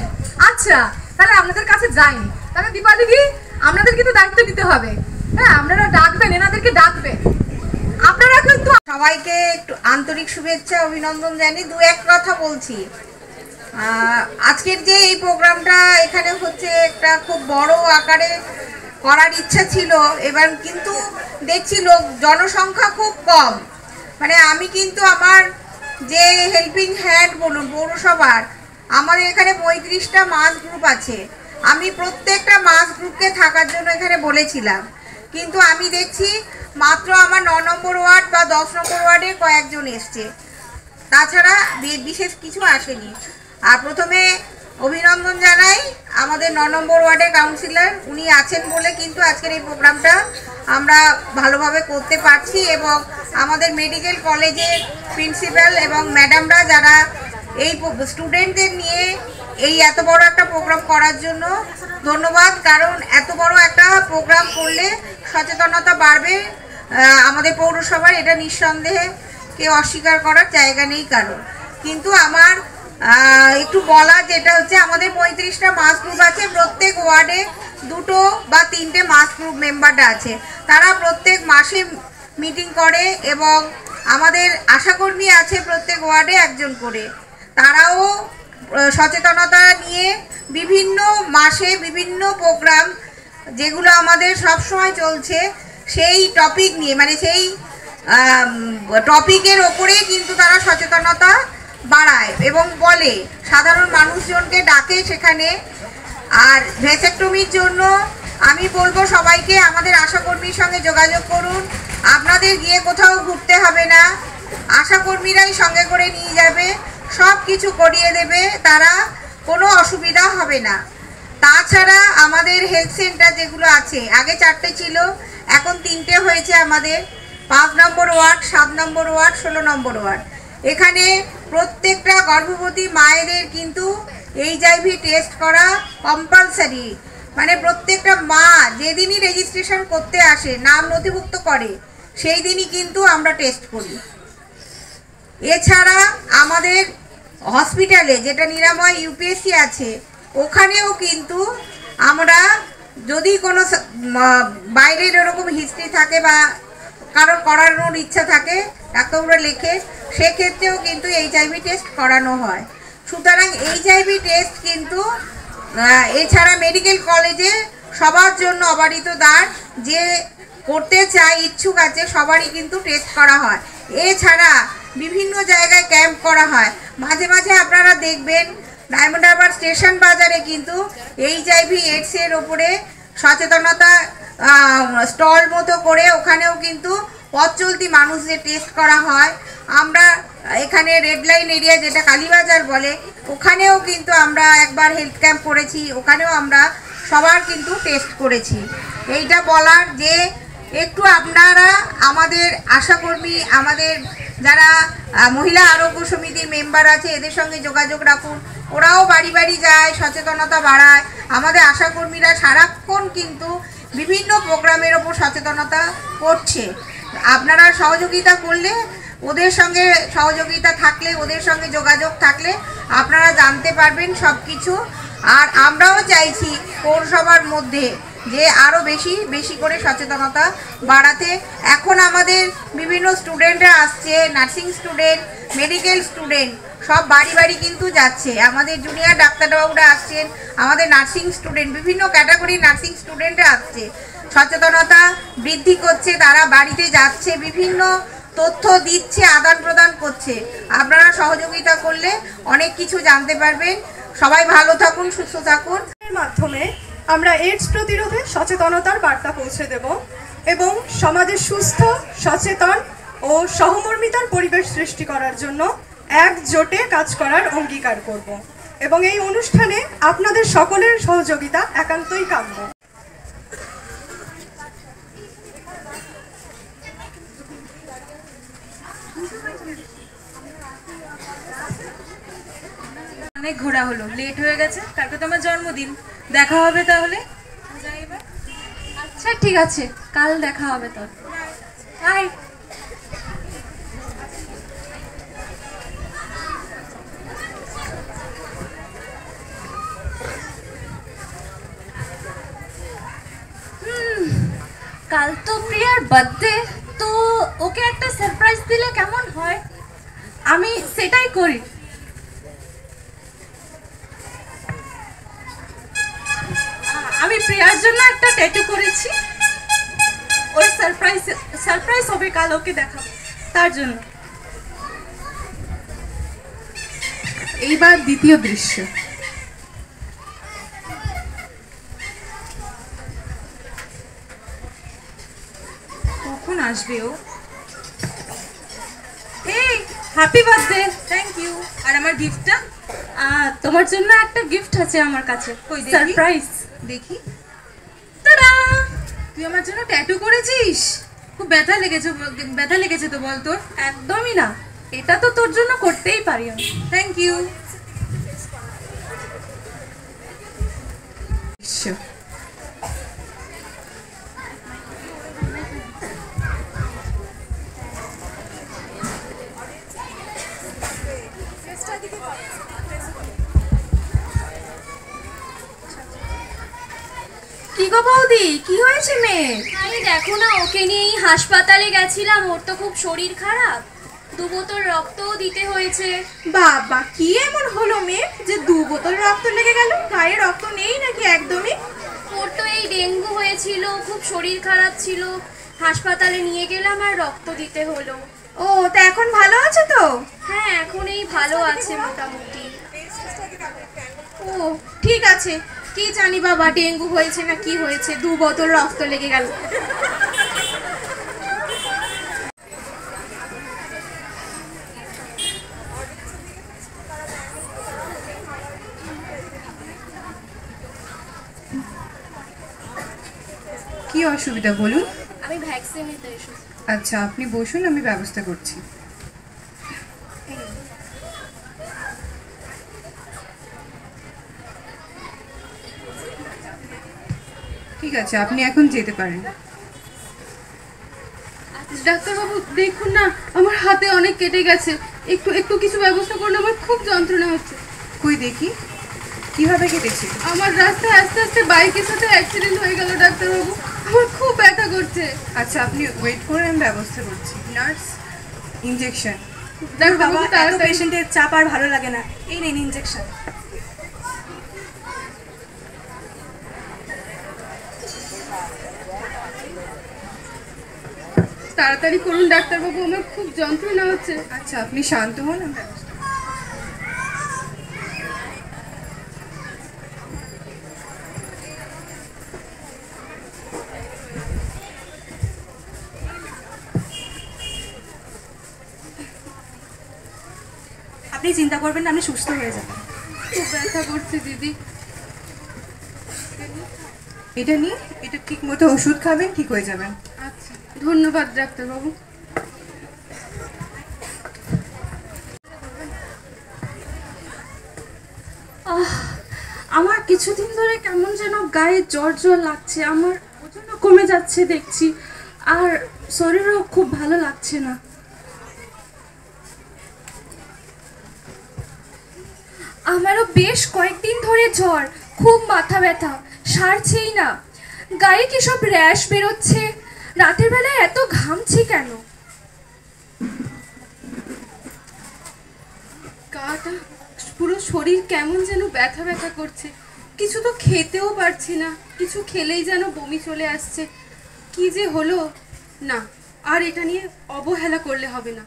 আচ্ছা, তাহলে আপনাদের কাছে যাইনি। তাহলে দীপা দিদি আপনাদের কিন্তু দায়িত্ব নিতে হবে। হ্যাঁ, আপনারা ডাকবেন, এনাদেরকে ডাকবেন। আপনারা কিন্তু সবাইকে একটু আন্তরিক শুভেচ্ছা অভিনন্দন জানি। দু এক কথা বলছি। আজকের যে এই প্রোগ্রামটা এখানে হচ্ছে, একটা খুব বড় আকারে করার ইচ্ছা ছিল, এবার কিন্তু দেখছি জনসংখ্যা খুব কম। মানে আমি কিন্তু আমার যে হেল্পিং হ্যান্ড বলুন পৌরসভার, আমাদের এখানে 35টা মাস গ্রুপ আছে। আমি প্রত্যেকটা মাস গ্রুপকে থাকার জন্য এখানে বলেছিলাম, কিন্তু আমি দেখছি মাত্র আমার 9 নম্বর ওয়ার্ড বা 10 নম্বর ওয়ার্ডে কয়েকজন এসছে, তাছাড়া বিশেষ কিছু আসেনি। আর প্রথমে অভিনন্দন জানাই আমাদের 9 নম্বর ওয়ার্ডের কাউন্সিলর, উনি আছেন বলে কিন্তু আজকের এই প্রোগ্রামটা আমরা ভালোভাবে করতে পারছি, এবং আমাদের মেডিকেল কলেজের প্রিন্সিপাল এবং ম্যাডামরা যারা এই স্টুডেন্টদের নিয়ে এই এত বড় একটা প্রোগ্রাম করার জন্য ধন্যবাদ। কারণ এত বড় একটা প্রোগ্রাম করলে সচেতনতা বাড়বে আমাদের পৌরসভার, এটা নিঃসন্দেহে কেউ অস্বীকার করার জায়গা নেই কারণ। কিন্তু আমার একটু বলা যেটা হচ্ছে, আমাদের 35টা মাস গ্রুপ আছে, প্রত্যেক ওয়ার্ডে 2 বা 3টে মাস গ্রুপ মেম্বাররা আছে। তারা প্রত্যেক মাসে মিটিং করে, এবং আমাদের আশাকর্মী আছে প্রত্যেক ওয়ার্ডে একজন করে। তারাও সচেতনতা নিয়ে বিভিন্ন মাসে বিভিন্ন প্রোগ্রাম যেগুলো আমাদের সব সময় চলছে, সেই টপিক নিয়ে, মানে সেই টপিকের ওপরে কিন্তু তারা সচেতনতা বাড়ায় এবং বলে, সাধারণ মানুষজনকে ডাকে সেখানে। আর ভ্যাসেক্টমির জন্য আমি বলবো সবাইকে আমাদের আশাকর্মীর সঙ্গে যোগাযোগ করুন। আপনাদের গিয়ে কোথাও ঘুরতে হবে না, আশাকর্মীরাই সঙ্গে করে নিয়ে যাবে, সব কিছু করিয়ে দেবে তারা, কোনো অসুবিধা হবে না। তাছাড়া আমাদের হেলথ সেন্টার যেগুলো আছে, আগে 4টে ছিল, এখন 3টে হয়েছে আমাদের। 5 নম্বর ওয়ার্ড, 7 নম্বর ওয়ার্ড, 16 নম্বর ওয়ার্ড। এখানে প্রত্যেকটা গর্ভবতী মায়েদের কিন্তু HIV টেস্ট করা কম্পালসারি। মানে প্রত্যেকটা মা যেদিনই রেজিস্ট্রেশন করতে আসে, নাম নথিভুক্ত করে, সেই দিনই কিন্তু আমরা টেস্ট করি। এছাড়া আমাদের হসপিটালে যেটা নিরাময় UPSC আছে, ওখানেও কিন্তু আমরা যদি কোনো বাইরের এরকম হিস্ট্রি থাকে বা কারোর করানোর ইচ্ছা থাকে, ডাক্তাররা লেখে, সেক্ষেত্রেও কিন্তু HIV টেস্ট করানো হয়। সুতরাং HIV টেস্ট কিন্তু এছাড়া মেডিকেল কলেজে সবার জন্য অবারিত দ্বার, যে করতে চায় ইচ্ছুক আছে সবারই কিন্তু টেস্ট করা হয়। এছাড়া বিভিন্ন জায়গায় ক্যাম্প করা হয়। মাঝে মাঝে আপনারা দেখবেন ডায়মন্ড হারবার স্টেশন বাজারে কিন্তু HIV AIDS-এর ওপরে সচেতনতা স্টল মতো করে ওখানেও কিন্তু পথ চলতি মানুষদের টেস্ট করা হয়। আমরা এখানে রেড লাইন এরিয়া যেটা কালীবাজার বলে, ওখানেও কিন্তু আমরা একবার হেলথ ক্যাম্প করেছি, ওখানেও আমরা সবার কিন্তু টেস্ট করেছি। এইটা বলার যে একটু আপনারা আমাদের আশাকর্মী, আমাদের যারা মহিলা আরোগ্য সমিতির মেম্বার আছে, এদের সঙ্গে যোগাযোগ রাখুন। ওরাও বাড়ি বাড়ি যায়, সচেতনতা বাড়ায়। আমাদের আশাকর্মীরা সারাক্ষণ কিন্তু বিভিন্ন প্রোগ্রামের ওপর সচেতনতা করছে। আপনারা সহযোগিতা করলে, ওদের সঙ্গে সহযোগিতা থাকলে, ওদের সঙ্গে যোগাযোগ থাকলে আপনারা জানতে পারবেন সব কিছু। আর আমরাও চাইছি পৌরসভার মধ্যে যে আরও বেশি করে সচেতনতা বাড়াতে। এখন আমাদের বিভিন্ন স্টুডেন্টরা আসছে, নার্সিং স্টুডেন্ট, মেডিকেল স্টুডেন্ট, সব বাড়ি বাড়ি কিন্তু যাচ্ছে। আমাদের জুনিয়র ডাক্তারবাবুরা আসছেন, আমাদের নার্সিং স্টুডেন্ট, বিভিন্ন ক্যাটাগরির নার্সিং স্টুডেন্টরা আসছে, সচেতনতা বৃদ্ধি করছে, তারা বাড়িতে যাচ্ছে, বিভিন্ন তথ্য দিচ্ছে, আদান প্রদান করছে। আপনারা সহযোগিতা করলে অনেক কিছু জানতে পারবেন। সবাই ভালো থাকুন, সুস্থ থাকুন। এর মাধ্যমে আমরা এইডস প্রতিরোধে সচেতনতার বার্তা পৌঁছে দেব এবং সমাজে সুস্থ, সচেতন ও সহমর্মিতার পরিবেশ সৃষ্টি করার জন্য একজোটে কাজ করার অঙ্গীকার করব এবং এই অনুষ্ঠানে আপনাদের সকলের সহযোগিতা একান্তই কাম্য। অনেক ঘোরা হলো, লেট হয়ে গেছে, কালকে তো আমার জন্মদিন, দেখা হবে তাহলে। আচ্ছা ঠিক আছে, কাল দেখা হবে তোর। বাই। কাল তো প্রিয়ার বার্থডে, তো ওকে একটা সারপ্রাইজ দিলে কেমন হয়? আমি সেটাই করি। আমি প্রিয়ার জন্য একটা ট্যাটু করেছি, ওর সারপ্রাইজ হবে কাল, ওকে দেখাবো তার জন্য। এইবার দ্বিতীয় দৃশ্য। কখন আসবে ও? এই হ্যাপি বার্থডে। Thank you. আর আমার গিফটটা? তোমার জন্য একটা গিফট আছে আমার কাছে, কই দেখি? সারপ্রাইজ। দেখি। টাডা! তুই আমার জন্য ট্যাটু করেছিস? খুব ব্যথা লেগেছে তো বল তোর? একদমই না, এটা তো তোর জন্য করতেই পারি আমি। Thank you. কি গো বৌদি, কি হয়েছে মেয়ে? আরে দেখো না, ওকে নিয়ে হাসপাতালে গেছিলাম, ওর তো খুব শরীর খারাপ, 2 বোতল রক্তও দিতে হয়েছে। বাবা, কি এমন হলো মেয়ে যে 2 বোতল রক্ত লেগে গেল? গায়ে রক্ত নেই নাকি একদমই? ওর তো এই ডেঙ্গু হয়েছিল, খুব শরীর খারাপ ছিল, হাসপাতালে নিয়ে গেলাম আর রক্ত দিতে হলো। ও, তা এখন ভালো আছে তো? হ্যাঁ, এখন এই ভালো আছে মোটামুটি। ও ঠিক আছে, কি জানি বাবা ডেঙ্গু হয়েছে না কি হয়েছে, 2 বোতল রক্ত লেগে গেল। কি অসুবিধা বলুন? আমি ভ্যাকসিন নিতে এসেছি। আচ্ছা, আপনি বসুন, আমি ব্যবস্থা করছি। ঠিক আছে, আপনি এখন যেতে পারেন। ডাক্তারবাবু দেখুন না, আমার হাতে অনেক কেটে গেছে, একটু কিছু ব্যবস্থা করলে, আমার খুব যন্ত্রণা হচ্ছে। কই দেখি, কিভাবে কেটেছে? আমার রাস্তায় আস্তে আস্তে বাইকের সাথে অ্যাক্সিডেন্ট হয়ে গেল ডাক্তারবাবু, আমার খুব ব্যথা করছে। আচ্ছা, আপনি ওয়েট করে, আমি ব্যবস্থা করছি। Nurse, injection. ডাক্তারবাবু তার পেশেন্টের চাপ আর ভালো লাগে না, এই নিন ইনজেকশন। তাড়াতাড়ি করুন ডাক্তারবাবু, আমার খুব যন্ত্রণা হচ্ছে। আচ্ছা, আপনি শান্ত হন, আমি ব্যবস্থা করছি। আপনি চিন্তা করবেন না, আপনি সুস্থ হয়ে যাবেন। খুব ব্যথা করছে দিদি। এটা নিয়ে, এটা ঠিক মতো ওষুধ খাবেন, ঠিক হয়ে যাবেন। আচ্ছা, ধন্যবাদ ডাক্তারবাবু। আমার কিছুদিন ধরে কেমন যেন গায়ে জ্বর জ্বর লাগছে, আমার ওজনও কমে যাচ্ছে দেখছি, আর শরীরও খুব ভালো লাগছে না। আমারও বেশ কয়েকদিন ধরে জ্বর, খুব মাথা ব্যথা, সারছেই না, গায়ে কি সব র্যাশ বেরোচ্ছে, রাতের বেলায় এত ঘামছি কেন? গাটা, পুরো শরীর কেমন যেন ব্যথা ব্যথা করছে, কিছু তো খেতেও পারছি না, কিছু খেলেই যেন বমি চলে আসছে। কি যে হলো না, আর এটা নিয়ে অবহেলা করলে হবে না,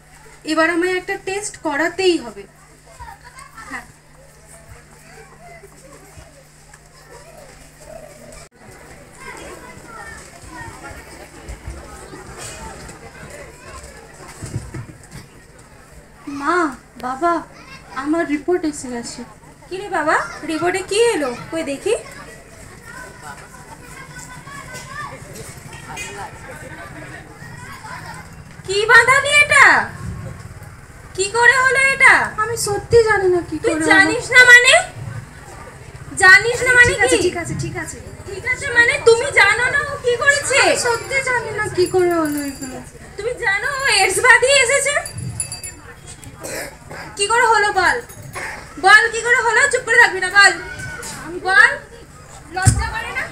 এবার আমায় একটা টেস্ট করাতেই হবে। হ্যাঁ, মা, বাবা, আমার রিপোর্ট এসে গেছে। কি রে বাবা, রিপোর্টে কি এলো? কই দেখি। কি বাঁধানি এটা? কি করে হলো এটা? আমি সত্যি জানি না কি তুই করে। জানিস না মানে? জানিস না মানে কি? ঠিক আছে ঠিক আছে মানে তুমি জানো না ও কি করেছে? সত্যি জানি না কি করে হলো এগুলো। তুমি জানো ও এডস বাঁধিয়ে এসেছে? কি করে হলো বল? বল কি করে হলো? চুপ করে থাকবি না, বল বল। লজ্জা করে না?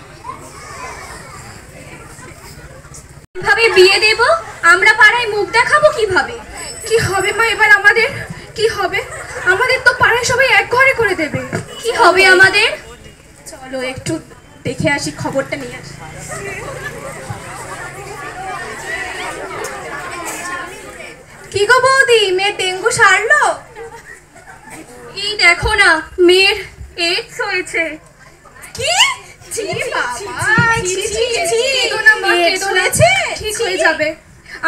আমরা পাড়ায় মুখ দেখাবো কিভাবে? কি হবে মা এবার আমাদের? কি হবে? আমাদের তো পাড়ায় সবাই এক ঘরে করে দেবে। কি হবে আমাদের? চলো একটু দেখে আসি, খবরটা নিয়ে আসি। কি গো বৌদি, মেয়ের ডেঙ্গু সারলো? এই দেখো না, মেয়ের এইডস হয়েছে। কি? ঠিক হয়ে যাবে,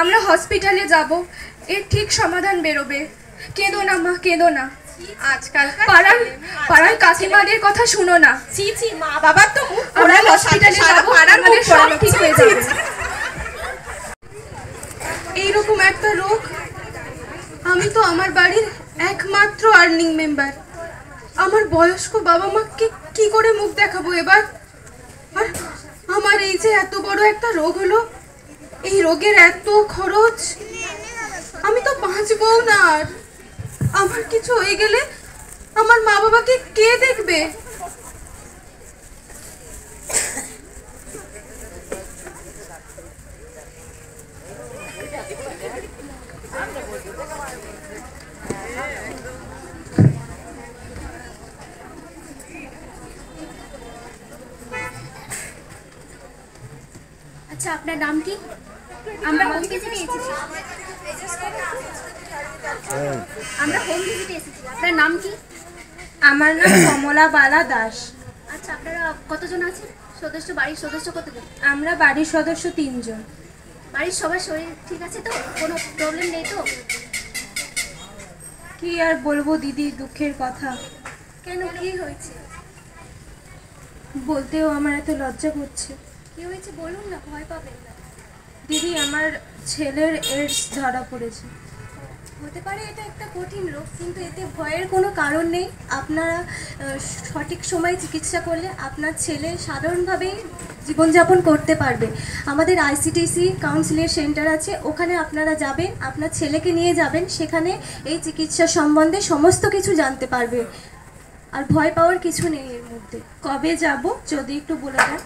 আমরা হসপিটালে যাব, এর ঠিক সমাধান বেরোবে। কেঁদো না মা, কেঁদো না। আজকাল পাড়ার কাকিমাদের কথা শুনো না। মা বাবার তো আমরা হসপিটালে যাব, আমাদের সব ঠিক হয়ে যাবে। এইরকম একটা রোগ, আমি তো আমার বাড়ির একমাত্র আর্নিং মেম্বার। আমার বয়স্ক বাবা মাকে কি করে মুখ দেখাবো এবার? আর আমার এই যে এত বড় একটা রোগ হলো, এই রোগের এত খরচ, আমি তো বাঁচবো না। আর আমার কিছু হয়ে গেলে আমার মা বাবাকে কে দেখবে? আচ্ছা, আপনার নাম কি? আমরা হোম ভিজিটে এসেছি। আমরা হোম ভিজিটে এসেছি। আপনার নাম কি? আমার নাম কমলা বালা দাস। আচ্ছা, আপনারা কতজন আছেন? সদস্য, বাড়ির সদস্য কতজন? আমরা বাড়ির সদস্য 3 জন। বাড়ির সবার শরীর ঠিক আছে তো? কোনো প্রবলেম নেই তো? কি আর বলবো দিদি, দুঃখের কথা। কেন, কি হয়েছে? বলতেও আমার এত লজ্জা করছে। কি হয়েছে বলুন না, ভয় পাবেন না। দিদি, আমার ছেলের এইডস ধরা পড়েছে। হতে পারে এটা একটা কঠিন রোগ, কিন্তু এতে ভয়ের কোনো কারণ নেই। আপনারা সঠিক সময়ে চিকিৎসা করলে আপনার ছেলে সাধারণভাবেই জীবনযাপন করতে পারবে। আমাদের আইসিটিসি কাউন্সিলের সেন্টার আছে, ওখানে আপনারা যাবেন, আপনার ছেলেকে নিয়ে যাবেন, সেখানে এই চিকিৎসা সম্বন্ধে সমস্ত কিছু জানতে পারবে। আর ভয় পাওয়ার কিছু নেই এর মধ্যে। কবে যাব যদি একটু বলে দেন?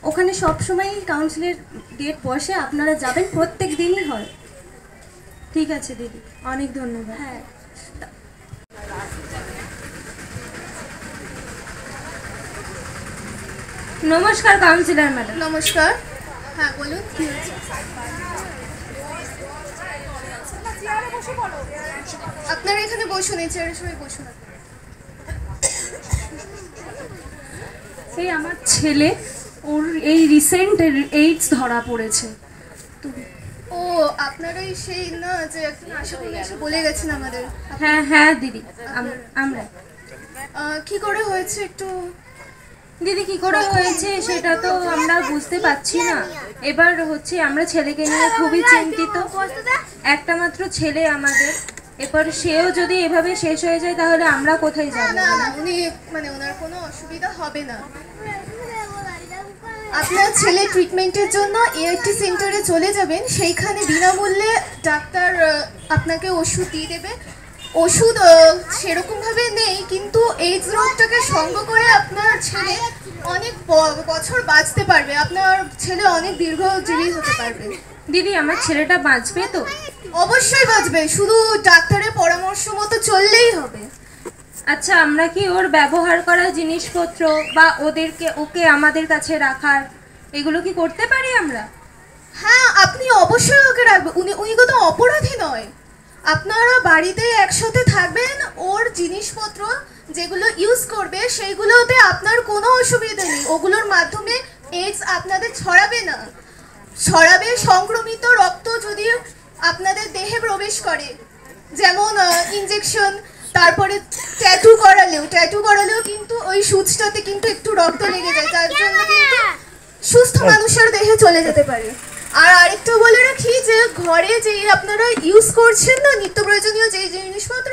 ওখানে সবসময় কাউন্সিলের ডেট বসে, আপনারা যাবেন, প্রত্যেক দিনই হয়। ঠিক আছে দিদি, অনেক ধন্যবাদ। হ্যাঁ। নমস্কার কাউন্সিলর ম্যাডাম। নমস্কার। হ্যাঁ বলুন, কি হয়েছে? আপনারা এখানে বসুন, এই চেয়ারে সবাই বসুন। এই আমার ছেলে, ওর এই রিসেন্ট এইডস ধরা পড়েছে। ও, আপনারাই সেই না যে একজন আশাকর্মী এসে বলে গেছেন আমাদের? হ্যাঁ হ্যাঁ দিদি, আমরা। কি করে হয়েছে একটু? দিদি, কি করে হয়েছে সেটা তো আমরা বুঝতে পারছি না। এবার হচ্ছে আমরা ছেলেকে নিয়ে খুবই চিন্তিত। একটা মাত্র ছেলে আমাদের, এবার সেও যদি এভাবে শেষ হয়ে যায় তাহলে আমরা কোথায় যাব? না না, উনি মানে ওনার কোনো অসুবিধা হবে না। আপনার ছেলে ট্রিটমেন্টের জন্য এআরটি সেন্টারে চলে যাবেন, সেইখানে বিনামূল্যে ডাক্তার আপনাকে ওষুধ দিয়ে দেবে। ওষুধ সেরকমভাবে নেই, কিন্তু এইডস রোগটাকে সঙ্গ করে আপনার ছেলে অনেক বছর বাঁচতে পারবে, আপনার ছেলে অনেক দীর্ঘজীবী হতে পারবে। দিদি, আমার ছেলেটা বাঁচবে তো? অবশ্যই বাঁচবে, শুধু ডাক্তারের পরামর্শ মতো চললেই হবে। আচ্ছা, আমরা কি ওর ব্যবহার করা জিনিসপত্র বা ওকে আমাদের কাছে রাখার এগুলো কি করতে পারি আমরা? হ্যাঁ, আপনি অবশ্যই ওকে রাখবেন। উনি কোনো অপরাধী নয়। আপনারা বাড়িতে একসাথে থাকবেন, ওর জিনিসপত্র যেগুলো ইউজ করবে সেইগুলোতে আপনার কোনো অসুবিধা নেই। ওগুলোর মাধ্যমে এইডস আপনাদের ছড়াবে না। ছড়াবে সংক্রমিত রক্ত যদি আপনাদের দেহে প্রবেশ করে, যেমন ইনজেকশন, তারপরে ট্যাটু করালেও কিন্তু ওই সূচটাতে কিন্তু একটু রক্ত লেগে যায়, তার জন্য কিন্তু সুস্থ মানুষের দেহে চলে যেতে পারে। আর আরেকটা বলে রাখি যে ঘরে যে আপনারা ইউজ করছেন না নিত্য প্রয়োজনীয় যে জিনিসপত্র,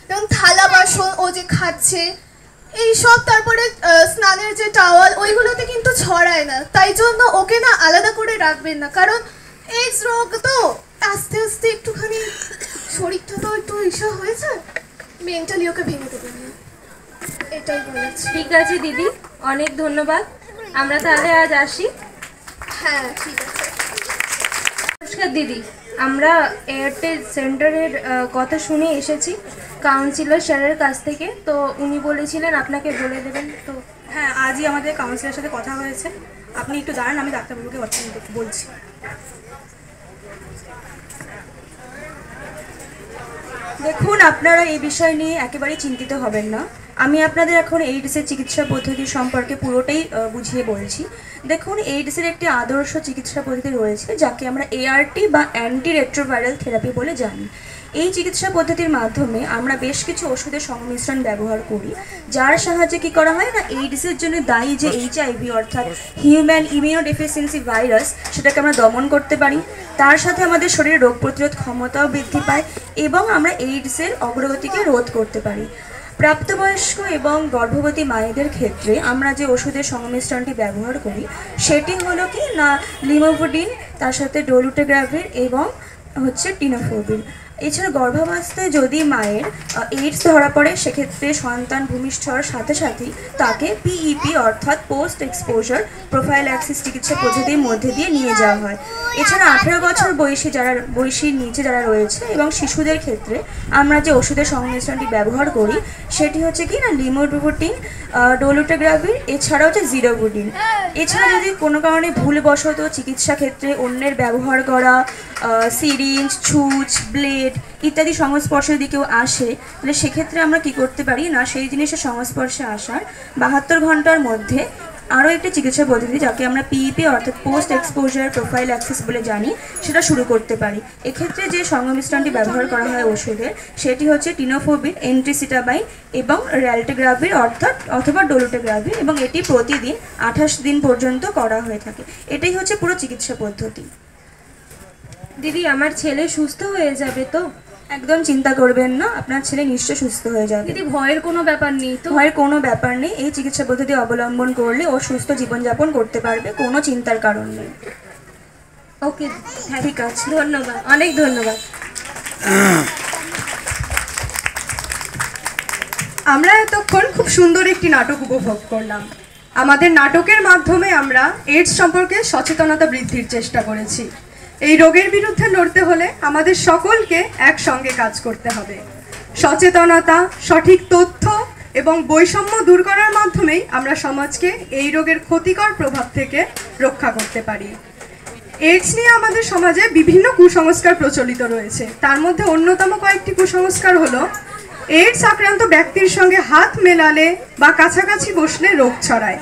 যেমন থালা বাসন, ও যে খাচ্ছে এই সব, তারপরে স্নানের যে টাওয়াল, ওইগুলোতে কিন্তু ছড়ায় না। তাই জন্য ওকে না আলাদা করে রাখবেন না, কারণ এইডস রোগ তো আস্তে আস্তে একটুখানি শরীরটা তো একটু ইসা হয়েছে, মেন্টালি ওকে ভেঙে দেবেন না, এটাই বলেছি। ঠিক আছে দিদি, অনেক ধন্যবাদ। আমরা তাহলে আজ আসি। হ্যাঁ ঠিক আছে। নমস্কার দিদি, আমরা এয়ারটেল সেন্টারের কথা শুনে এসেছি কাউন্সিলর স্যারের কাছ থেকে, তো উনি বলেছিলেন আপনাকে বলে দেবেন। তো হ্যাঁ, আজই আমাদের কাউন্সিলরের সাথে কথা হয়েছে। আপনি একটু দাঁড়ান, আমি ডাক্তারবাবুকে কথা বলছি। দেখুন, আপনারা এই বিষয় নিয়ে একেবারেই চিন্তিত হবেন না। আমি আপনাদের এখন এইডসের চিকিৎসা পদ্ধতি সম্পর্কে পুরোটাই বুঝিয়ে বলছি। দেখুন, এইডসের একটি আদর্শ চিকিৎসা পদ্ধতি রয়েছে যাকে আমরা এআরটি বা অ্যান্টি রেট্রোভাইরাল থেরাপি বলে জানি। এই চিকিৎসা পদ্ধতির মাধ্যমে আমরা বেশ কিছু ওষুধের সংমিশ্রণ ব্যবহার করি, যার সাহায্যে কী করা হয় না, এইডসের জন্য দায়ী যে HIV অর্থাৎ হিউম্যান ইমিউনোডেফিসিয়েন্সি ভাইরাস, সেটাকে আমরা দমন করতে পারি। তার সাথে আমাদের শরীরে রোগ প্রতিরোধ ক্ষমতাও বৃদ্ধি পায় এবং আমরা এইডসের অগ্রগতিকে রোধ করতে পারি। প্রাপ্তবয়স্ক এবং গর্ভবতী মায়েদের ক্ষেত্রে আমরা যে ওষুধের সংমিশ্রণটি ব্যবহার করি সেটি হলো কি না, লিমোভোডিন, তার সাথে ডোলুটেগ্রাভির এবং হচ্ছে টিনোফোবিন। এছাড়া গর্ভাবস্থায় যদি মায়ের এইডস ধরা পড়ে সেক্ষেত্রে সন্তান ভূমিষ্ঠ হওয়ার সাথে সাথেই তাকে PEP অর্থাৎ পোস্ট এক্সপোজার প্রোফাইল্যাক্সিস চিকিৎসা পদ্ধতির মধ্যে দিয়ে নিয়ে যাওয়া হয়। এছাড়া 18 বছর বয়সীর নিচে যারা রয়েছে এবং শিশুদের ক্ষেত্রে আমরা যে ওষুধের সংমিশ্রণটি ব্যবহার করি সেটি হচ্ছে কি না, লিমোভোডিন, ডোলুটেগ্রাভির, এছাড়া হচ্ছে জিরোভুডিন। এছাড়া যদি কোনো কারণে ভুলবশত চিকিৎসা ক্ষেত্রে অন্যের ব্যবহার করা সিরিঞ্জ, ছুঁচ, ব্লেড ইত্যাদি সংস্পর্শের দিকেও আসে, তাহলে সেক্ষেত্রে আমরা কি করতে পারি না, সেই জিনিসের সংস্পর্শে আসার 72 ঘন্টার মধ্যে আরও একটি চিকিৎসা পদ্ধতি যাকে আমরা PEP অর্থাৎ পোস্ট এক্সপোজার প্রোফাইল্যাক্সিস বলে জানি সেটা শুরু করতে পারি। এক্ষেত্রে যে সংমিশ্রণটি ব্যবহার করা হয় ওষুধের সেটি হচ্ছে টিনোফোবিন, এন্ট্রিসিটাবাইন এবং র্যালটেগ্রাভির অথবা ডোলুটেগ্রাভির, এবং এটি প্রতিদিন 28 দিন পর্যন্ত করা হয়ে থাকে। এটাই হচ্ছে পুরো চিকিৎসা পদ্ধতি। দিদি, আমার ছেলে সুস্থ হয়ে যাবে তো? একদম চিন্তা করবেন না, আপনার ছেলে নিশ্চয় সুস্থ হয়ে যাবে। দিদি, ভয়ের কোনো ব্যাপার নেই তো? ভয়ের কোনো ব্যাপার নেই, এই চিকিৎসা পদ্ধতি অবলম্বন করলে ও সুস্থ জীবনযাপন করতে পারবে, কোনো চিন্তার কারণ নেই। ওকে, হ্যাঁ ঠিক আছে, ধন্যবাদ, অনেক ধন্যবাদ। আমরা এতক্ষণ খুব সুন্দর একটি নাটক উপভোগ করলাম। আমাদের নাটকের মাধ্যমে আমরা এইডস সম্পর্কে সচেতনতা বৃদ্ধির চেষ্টা করেছি। এই রোগের বিরুদ্ধে লড়তে হলে আমাদের সকলকে একসঙ্গে কাজ করতে হবে। সচেতনতা, সঠিক তথ্য এবং বৈষম্য দূর করার মাধ্যমেই আমরা সমাজকে এই রোগের ক্ষতিকর প্রভাব থেকে রক্ষা করতে পারি। এইডস নিয়ে আমাদের সমাজে বিভিন্ন কুসংস্কার প্রচলিত রয়েছে। তার মধ্যে অন্যতম কয়েকটি কুসংস্কার হলো এইডস আক্রান্ত ব্যক্তির সঙ্গে হাত মেলালে বা কাছাকাছি বসলে রোগ ছড়ায়,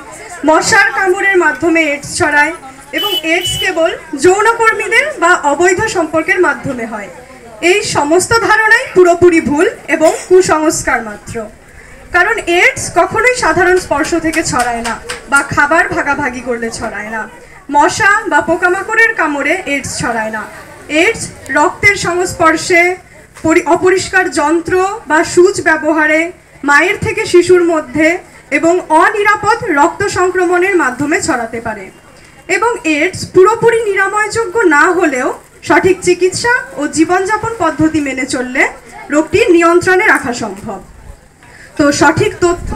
মশার কামড়ের মাধ্যমে এইডস ছড়ায় এবং এইডস কেবল যৌনকর্মীদের বা অবৈধ সম্পর্কের মাধ্যমে হয়। এই সমস্ত ধারণাই পুরোপুরি ভুল এবং কুসংস্কার মাত্র। কারণ এইডস কখনোই সাধারণ স্পর্শ থেকে ছড়ায় না বা খাবার ভাগাভাগি করলে ছড়ায় না। মশা বা পোকামাকড়ের কামড়ে এইডস ছড়ায় না। এইডস রক্তের সংস্পর্শে, অপরিষ্কার যন্ত্র বা সূচ ব্যবহারে, মায়ের থেকে শিশুর মধ্যে এবং অনিরাপদ রক্ত সংক্রমণের মাধ্যমে ছড়াতে পারে। এবং এইডস পুরোপুরি নিরাময়যোগ্য না হলেও সঠিক চিকিৎসা ও জীবনযাপন পদ্ধতি মেনে চললে রোগটি নিয়ন্ত্রণে রাখা সম্ভব। তো সঠিক তথ্য